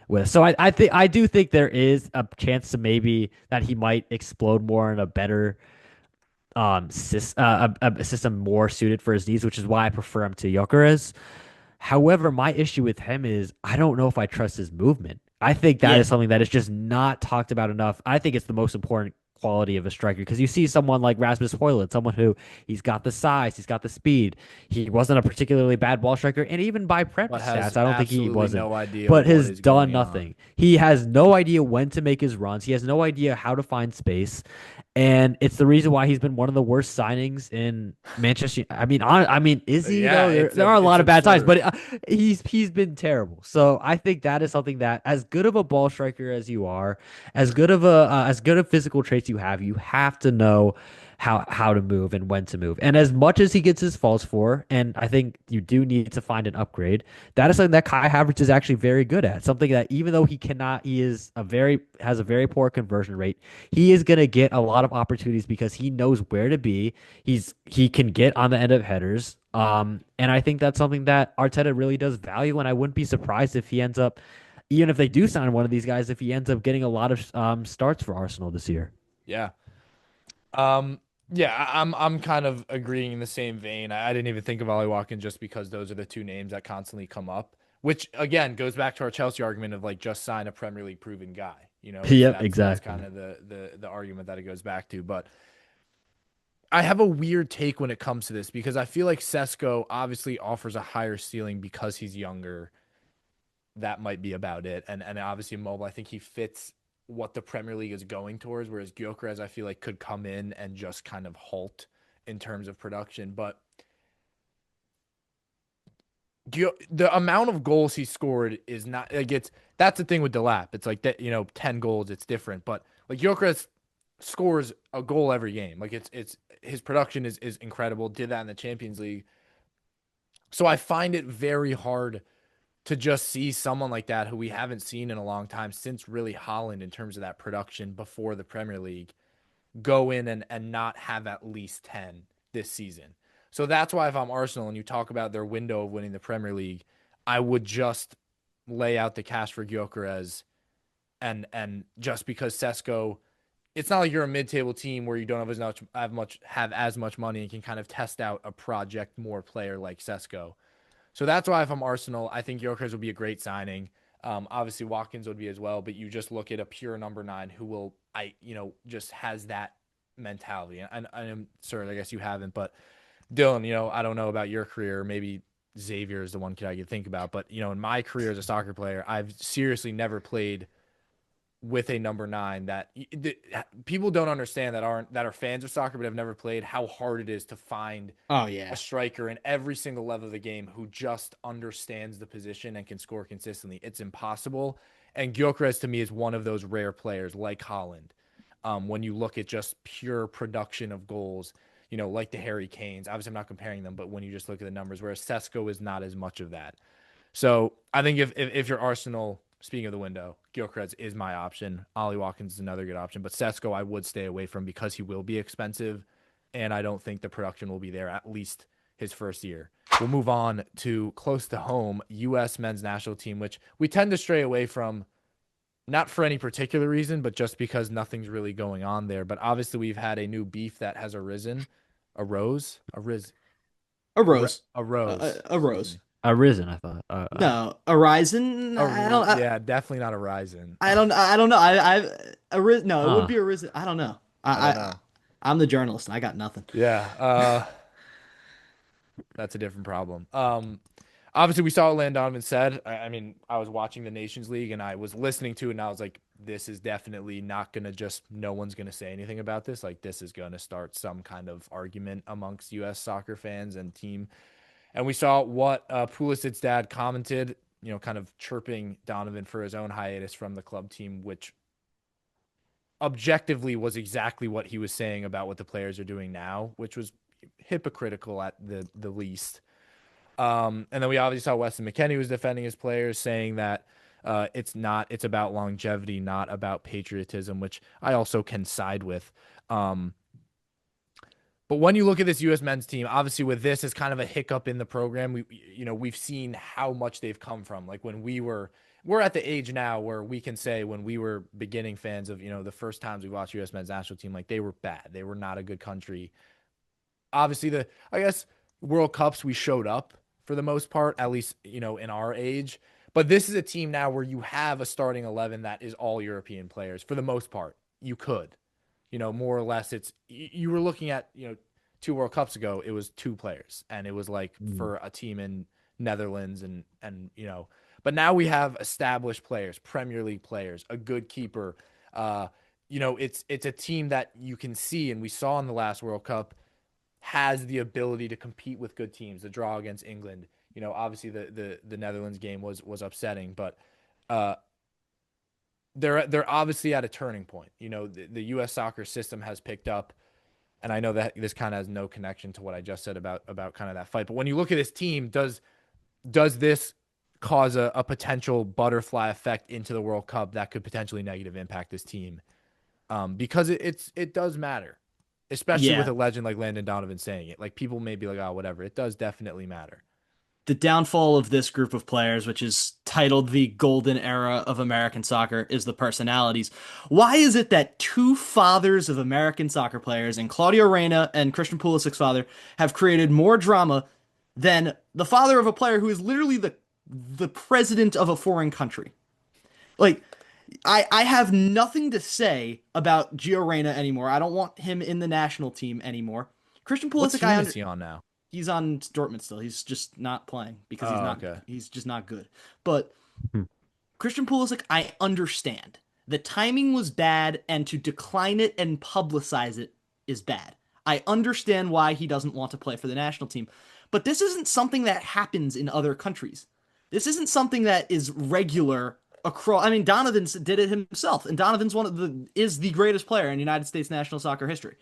with. So I do think there is a chance to maybe that he might explode more in a better a system more suited for his needs, which is why I prefer him to Gyökeres. However, my issue with him is I don't know if I trust his movement. I think that Yeah. is something that is just not talked about enough. I think it's the most important quality of a striker because you see someone like Rasmus Højlund, someone who he's got the size, he's got the speed. He wasn't a particularly bad ball striker, and even by prep But stats, has I don't think he absolutely wasn't. no idea But what has is done going on. nothing. He has no idea when to make his runs. He has no idea how to find space. And it's the reason why he's been one of the worst signings in Manchester. I mean, is he Yeah, though? There are a it's lot of bad times, absurd. but he's been terrible. So I think that is something that, as good of a ball striker as you are, as good of physical traits you have to know how to move and when to move. And as much as he gets his faults for, and I think you do need to find an upgrade. That is something that Kai Havertz is actually very good at. Something that even though he has a very poor conversion rate, he is going to get a lot of opportunities because he knows where to be. He can get on the end of headers. And I think that's something that Arteta really does value, and I wouldn't be surprised if he ends up, even if they do sign one of these guys, if he ends up getting a lot of starts for Arsenal this year. Yeah. Um, yeah, I'm kind of agreeing in the same vein. I didn't even think of Ollie Watkins just because those are the two names that constantly come up, which again goes back to our Chelsea argument of like just sign a Premier League proven guy. Yep, That's kind exactly. of the argument that it goes back to. But I have a weird take when it comes to this because I feel like Sesko obviously offers a higher ceiling because he's younger. That might be about it. And obviously mobile, I think he fits what the Premier League is going towards, whereas Gyökeres, I feel like could come in and just kind of halt in terms of production. But the amount of goals he scored is not like that's the thing with Delap. It's like that, 10 goals, it's different. But like Gyökeres scores a goal every game. Like it's his production is incredible. Did that in the Champions League. So I find it very hard to just see someone like that who we haven't seen in a long time since really Holland in terms of that production before the Premier League go in and not have at least 10 this season. So that's why if I'm Arsenal and you talk about their window of winning the Premier League, I would just lay out the cash for Gyökeres and just because Sesko, it's not like you're a mid-table team where you don't have as much money and can kind of test out a project more player like Sesko. So that's why if I'm Arsenal, I think Gyökeres would be a great signing. Obviously Watkins would be as well, but you just look at a pure number 9 who will, just has that mentality. And I'm sorry, I guess you haven't, but Dylan, I don't know about your career. Maybe Xavier is the one kid I could think about, but in my career as a soccer player, I've seriously never played with a number 9 that people don't understand that are fans of soccer but have never played how hard it is to find Oh a yeah. striker in every single level of the game who just understands the position and can score consistently. It's impossible. And Gyökeres to me is one of those rare players like Holland. When you look at just pure production of goals, like the Harry Kanes. Obviously, I'm not comparing them, but when you just look at the numbers, whereas Sesko is not as much of that. So I think if you're Arsenal, speaking of the window, Gyökeres is my option. Ollie Watkins is another good option, but Sesko I would stay away from because he will be expensive, and I don't think the production will be there at least his first year. We'll move on to close to home, U.S. men's national team, which we tend to stray away from, not for any particular reason, but just because nothing's really going on there. But obviously, we've had a new beef that has A rose. arose. A Excuse rose. me. Arisen, I thought. No, a Horizon. Yeah, definitely not a Ryzen. I don't know. No, it would Huh. be a risen. I don't know. I don't know. I'm the journalist. I got nothing. Yeah, that's a different problem. Obviously, we saw what Landon Donovan said. I mean, I was watching the Nations League and I was listening to it, and I was like, this is definitely not going to just, no one's going to say anything about this. Like, this is going to start some kind of argument amongst U.S. soccer fans and team. And we saw what Pulisic's dad commented, kind of chirping Donovan for his own hiatus from the club team, which objectively was exactly what he was saying about what the players are doing now, which was hypocritical at the least. And then we obviously saw Weston McKennie was defending his players, saying that it's about longevity, not about patriotism, which I also can side with. But when you look at this U.S. men's team, obviously with this as kind of a hiccup in the program, we've seen how much they've come from. Like when we're at the age now where we can say when we were beginning fans of, the first times we watched U.S. men's national team, like they were bad. They were not a good country. Obviously I guess World Cups, we showed up for the most part, at least, in our age. But this is a team now where you have a starting 11 that is all European players for the most part. You could. more or less you were looking at, 2 World Cups ago, it was 2 players, and it was like Mm. for a team in Netherlands but now we have established players, Premier League players, a good keeper. It's a team that you can see, and we saw in the last World Cup, has the ability to compete with good teams. The draw against England, obviously the Netherlands game was upsetting, but uh, they're obviously at a turning point. The U.S. soccer system has picked up, and I know that this kind of has no connection to what I just said about kind of that fight. But when you look at this team, does this cause a potential butterfly effect into the World Cup that could potentially negative impact this team? Because it does matter, especially with Yeah, a legend like Landon Donovan saying it. Like, people may be like, oh, whatever. It does definitely matter. the downfall of this group of players, which is titled the golden era of American soccer, is the personalities. Why is it that two fathers of American soccer players, and Claudio Reyna and Christian Pulisic's father, have created more drama than the father of a player who is literally the president of a foreign country? Like, I have nothing to say about Gio Reyna anymore. I don't want him in the national team anymore. Christian What Pulisic, team is he on now? he's on Dortmund still. He's just not playing because Oh, okay. he's just not good. But Hmm. Christian Pulisic, I understand. The timing was bad, and to decline it and publicize it is bad. I understand why he doesn't want to play for the national team. But this isn't something that happens in other countries. This isn't something that is regular across. I mean, Donovan did it himself, and Donovan's is the greatest player in United States national soccer history.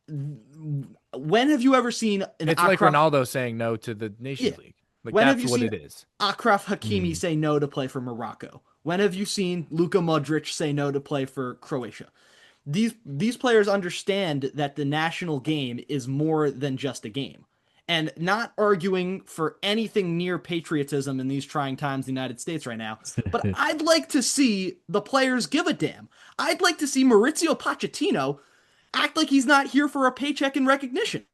When have you ever seen an It's like Akraf? Ronaldo saying no to the Yeah. Nations League. Like, When have that's you what seen it is. Akraf Hakimi Mm. say no to play for Morocco? When have you seen Luka Modric say no to play for Croatia? These players understand that the national game is more than just a game. And not arguing for anything near patriotism in these trying times in the United States right now, but I'd like to see the players give a damn. I'd like to see Maurizio Pochettino act like he's not here for a paycheck and recognition.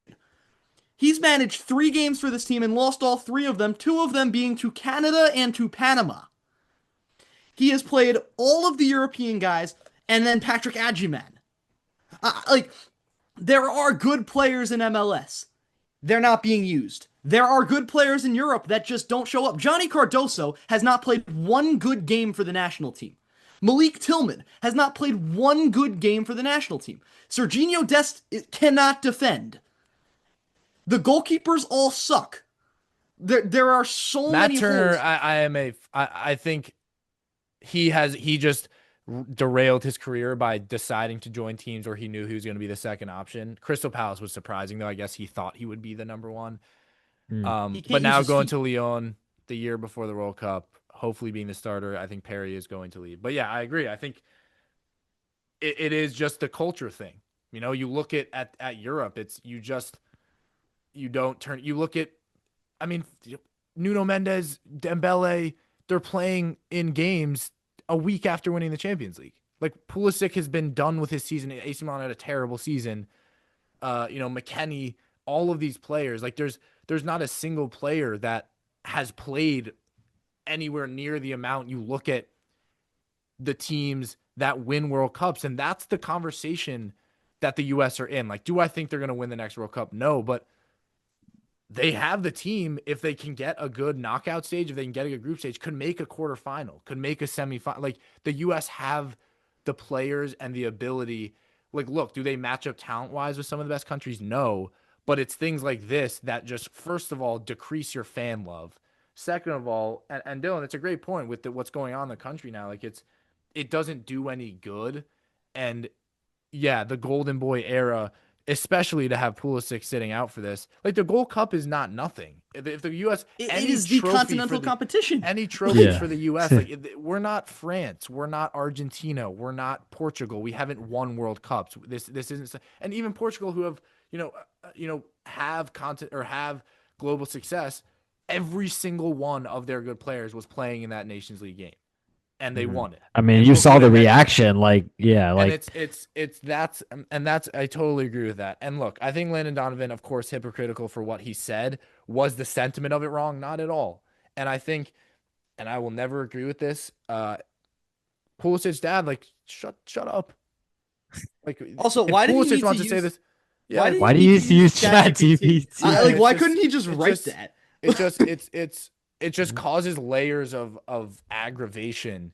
He's managed 3 games for this team and lost all 3 of them, 2 of them being to Canada and to Panama. He has played all of the European guys and then Patrick Adjiman. Like, there are good players in MLS. They're not being used. There are good players in Europe that just don't show up. Johnny Cardoso has not played one good game for the national team. Malik Tillman has not played one good game for the national team. Serginho Dest cannot defend. The goalkeepers all suck. There are so Matt many Turner, holes. I think he just derailed his career by deciding to join teams where he knew he was going to be the second option. Crystal Palace was surprising, though. I guess he thought he would be the number one. Mm. He But can't use now his going feet. to Lyon the year before the World Cup, hopefully being the starter, I think Perry is going to leave. But yeah, I agree. I think it is just a culture thing. You look at Europe, you don't turn. You look at, I mean, Nuno Mendes, Dembele, they're playing in games a week after winning the Champions League. Like, Pulisic has been done with his season. AC Milan had a terrible season. McKennie, all of these players, like, there's not a single player that has played anywhere near the amount you look at the teams that win World Cups. And that's the conversation that the US are in. Like, do I think they're going to win the next World Cup? No, but they have the team. If they can get a good knockout stage, if they can get a good group stage, could make a quarterfinal, could make a semifinal. Like, the US have the players and the ability. Like, look, do they match up talent wise with some of the best countries? No, but it's things like this that just, first of all, decrease your fan love. Second of all, and Dylan, it's a great point with what's going on in the country now. Like, it doesn't do any good. And yeah, the Golden Boy era, especially to have Pulisic sitting out for this. Like, the Gold Cup is not nothing. If the U.S. It is the continental competition. any trophies Yeah. for the U.S. Like, we're not France, we're not Argentina, we're not Portugal. We haven't won World Cups. This isn't, and even Portugal, who have have content or have global success. Every single one of their good players was playing in that Nations League game, and they Mhm. won it. I mean, And you look saw who they the met. reaction. Like, yeah, And like that's I totally agree with that. And look, I think Landon Donovan, of course, hypocritical for what he said. Was the sentiment of it wrong? Not at all. And I think, and I will never agree with this, Pulisic's dad, like, shut up. Like Also, if why did he Pulisic need to wants to say use? this, yeah, Why did Why he do need you to use use ChatGPT? ChatGPT? Like, yeah, why couldn't he just it write just that? it just it just causes layers of aggravation,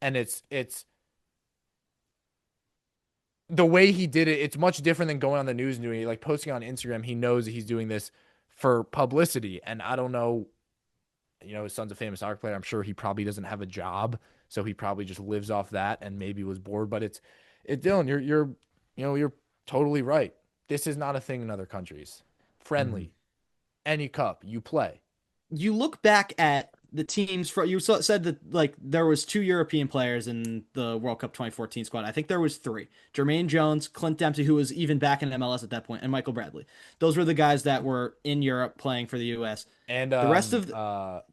and it's the way he did it. It's much different than going on the news and doing it. Like posting on Instagram, he knows that he's doing this for publicity, and I don't know. His son's a famous soccer player. I'm sure he probably doesn't have a job, so he probably just lives off that and maybe was bored. But Dylan, you're totally right. This is not a thing in other countries. Mhm. Friendly, any cup you play. You look back at the teams for said that like there was two European players in the World Cup 2014 squad. I think there was three. Jermaine Jones, Clint Dempsey, who was even back in MLS at that point, and Michael Bradley. Those were the guys that were in Europe playing for the US. And The rest of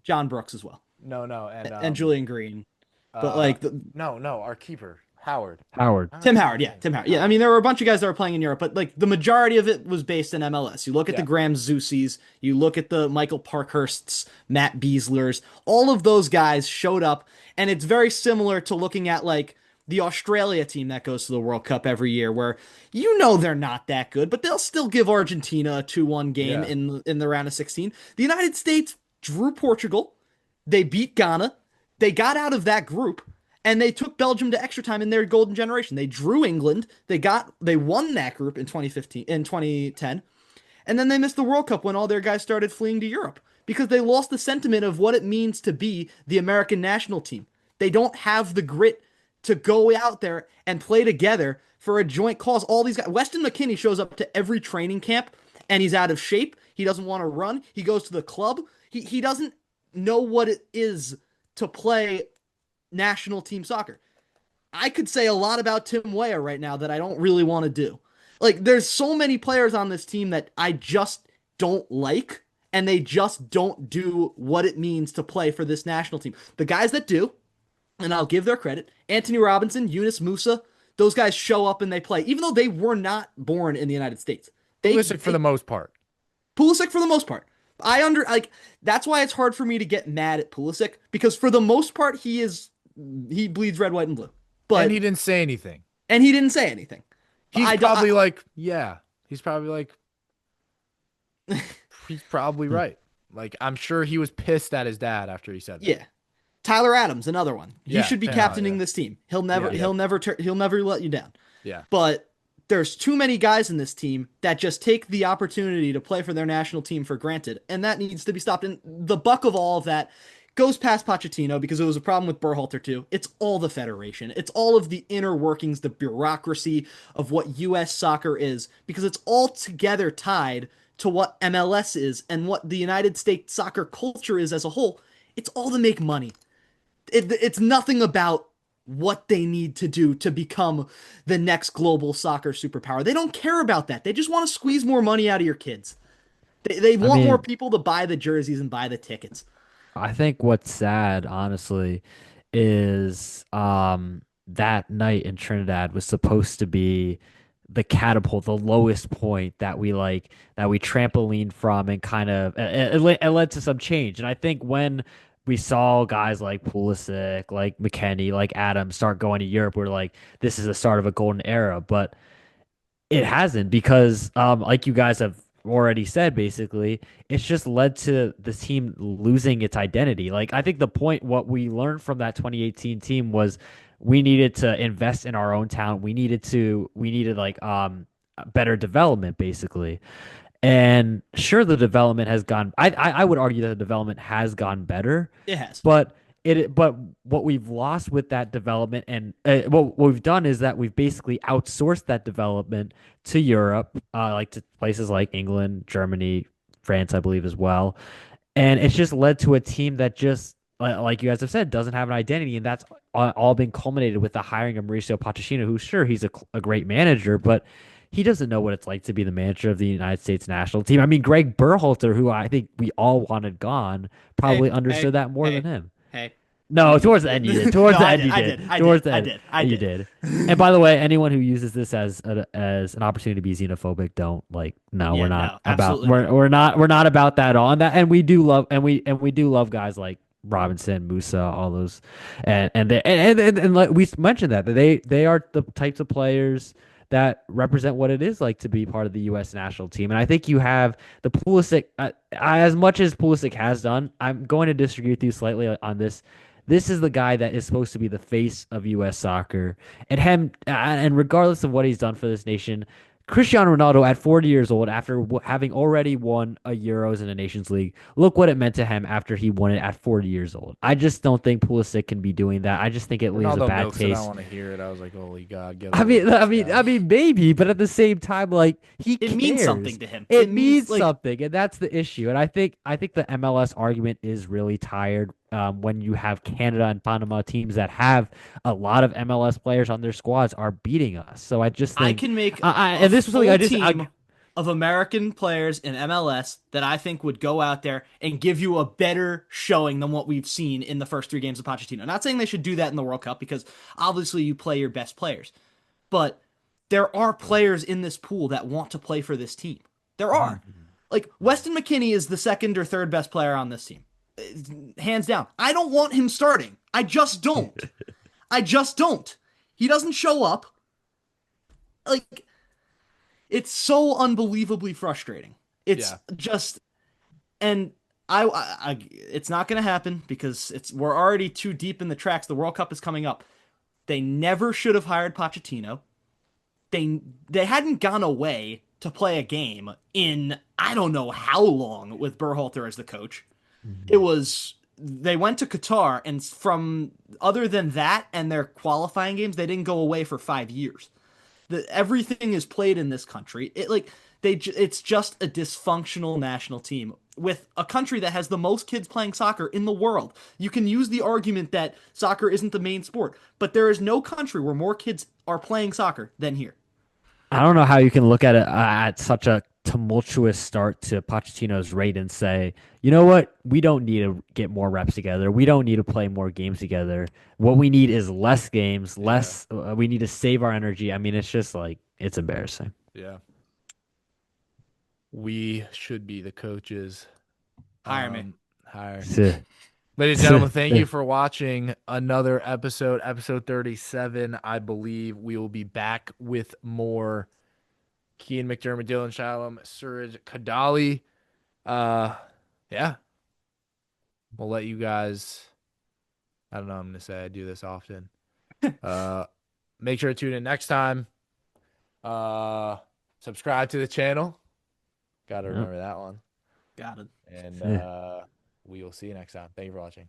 John Brooks as well, no, and and Julian Green. But uh like the, no, our keeper, Howard. Howard. I'm not Tim saying Howard, his yeah, name. Tim Howard. Yeah, I Howard. mean there were a bunch of guys that were playing in Europe, but like the majority of it was based in MLS. You look at the Yeah. Graham Zusis, you look at the Michael Parkhursts, Matt Beaslers, all of those guys showed up, and it's very similar to looking at like the Australia team that goes to the World Cup every year, where they're not that good, but they'll still give Argentina a 2-1 game Yeah. in the round of 16. The United States drew Portugal, they beat Ghana, they got out of that group and they took Belgium to extra time in their golden generation. They drew England. They won that group in 2015 in 2010. And then they missed the World Cup when all their guys started fleeing to Europe because they lost the sentiment of what it means to be the American national team. They don't have the grit to go out there and play together for a joint cause. All these guys, Weston McKennie shows up to every training camp and he's out of shape. He doesn't want to run. He goes to the club. He doesn't know what it is to play national team soccer. I could say a lot about Tim Weah right now that I don't really want to do. Like, there's so many players on this team that I just don't like, and they just don't do what it means to play for this national team. The guys that do, and I'll give their credit, Anthony Robinson, Yunus Musa, those guys show up and they play, even though they were not born in the United States. Pulisic for the most part. Pulisic for the most part. That's why it's hard for me to get mad at Pulisic, because for the most part he bleeds red, white, and blue. But And he didn't say anything. he didn't say anything. He's probably like, yeah. He's probably like, he's probably right. Like, I'm sure he was pissed at his dad after he said that. Yeah. Tyler Adams, another one. He Yeah, should be yeah, captaining yeah. this team. He'll Yeah. never let you down. Yeah. But there's too many guys in this team that just take the opportunity to play for their national team for granted, and that needs to be stopped. And the buck of all of that goes past Pochettino because it was a problem with Berhalter too. It's all the federation. It's all of the inner workings, the bureaucracy of what U.S. soccer is, because it's all together tied to what MLS is and what the United States soccer culture is as a whole. It's all to make money. It's nothing about what they need to do to become the next global soccer superpower. They don't care about that. They just want to squeeze more money out of your kids. They want more mean, people to buy the jerseys and buy the tickets. I think what's sad, honestly, is that night in Trinidad was supposed to be the catapult, the lowest point that we trampoline from, and kind of it led to some change. And I think when we saw guys like Pulisic, like McKennie, like Adams start going to Europe, we're like, this is the start of a golden era. But it hasn't, because like you guys have already said, basically, it's just led to the team losing its identity. Like, I think what we learned from that 2018 team was we needed to invest in our own talent. We needed like better development, basically. And sure, the development has gone. I would argue that the development has gone better, It has. but what we've lost with that development, and what we've done is that we've basically outsourced that development to Europe, like to places like England, Germany, France, I believe as well. And it's just led to a team that just, like you guys have said, doesn't have an identity, and that's all been culminated with the hiring of Mauricio Pochettino, who, sure, he's a great manager, but he doesn't know what it's like to be the manager of the United States national team. I mean, Greg Berhalter, who I think we all wanted gone, probably understood that more than him. Hey. No, towards the end you did. Towards No, the I end did, you I did. did, I Towards did, the I end did, I you did. did. And by the way, anyone who uses this as an opportunity to be xenophobic, don't, like, no, Yeah, we're no, not about absolutely not. we're not about that on that. And we do love guys like Robinson, Musa, all those, and like we mentioned that they are the types of players that represent what it is like to be part of the U.S. national team. And I think you have the Pulisic, as much as Pulisic has done, I'm going to disagree with you slightly on this. This is the guy that is supposed to be the face of U.S. soccer, and regardless of what he's done for this nation, Cristiano Ronaldo at 40 years old, after having already won a Euros and a Nations League, look what it meant to him after he won it at 40 years old. I just don't think Pulisic can be doing that. I just think it leaves a Ronaldo bad milks it. I don't taste. want to hear it. I was like, holy God, get I over mean, I this mean, guy. I mean, maybe, but at the same time, like he It means cares. something to him. It It means means like something, and that's the issue. And I think the MLS argument is really tired when you have Canada and Panama teams that have a lot of MLS players on their squads are beating us. So I just I think, can make a and this was something full team I of American players in MLS that I think would go out there and give you a better showing than what we've seen in the first 3 games of Pochettino. Not saying they should do that in the World Cup because obviously you play your best players, but there are players in this pool that want to play for this team. There are. Like Weston McKennie is the second or third best player on this team. Hands down. I don't want him starting. I just don't. I just don't. He doesn't show up. Like it's so unbelievably frustrating. It's Yeah. just and it's not going to happen because we're already too deep in the tracks. The World Cup is coming up. They never should have hired Pochettino. They hadn't gone away to play a game in I don't know how long with Berhalter as the coach. It was they went to Qatar and from other than that and their qualifying games, they didn't go away for 5 years. Everything is played in this country. It's just a dysfunctional national team with a country that has the most kids playing soccer in the world. You can use the argument that soccer isn't the main sport, but there is no country where more kids are playing soccer than here. don't know how you can look at it at such a tumultuous start to Pochettino's rate and say, you know what, we don't need to get more reps together. We don't need to play more games together. What we need is less games, Yeah. less. We need to save our energy. I mean, it's just like it's embarrassing. Yeah. We should be the coaches. Hire me. Hire. Seh. Ladies and gentlemen, thank you for watching another episode, episode 37. I believe we will be back with more Kean McDermott, Dylan Shalom, Suraj Kadali. Yeah, we'll let you guys. I don't know. I'm gonna say I do this often. Make sure to tune in next time. Subscribe to the channel. Got to remember that one. Got it. And Yeah. we will see you next time. Thank you for watching.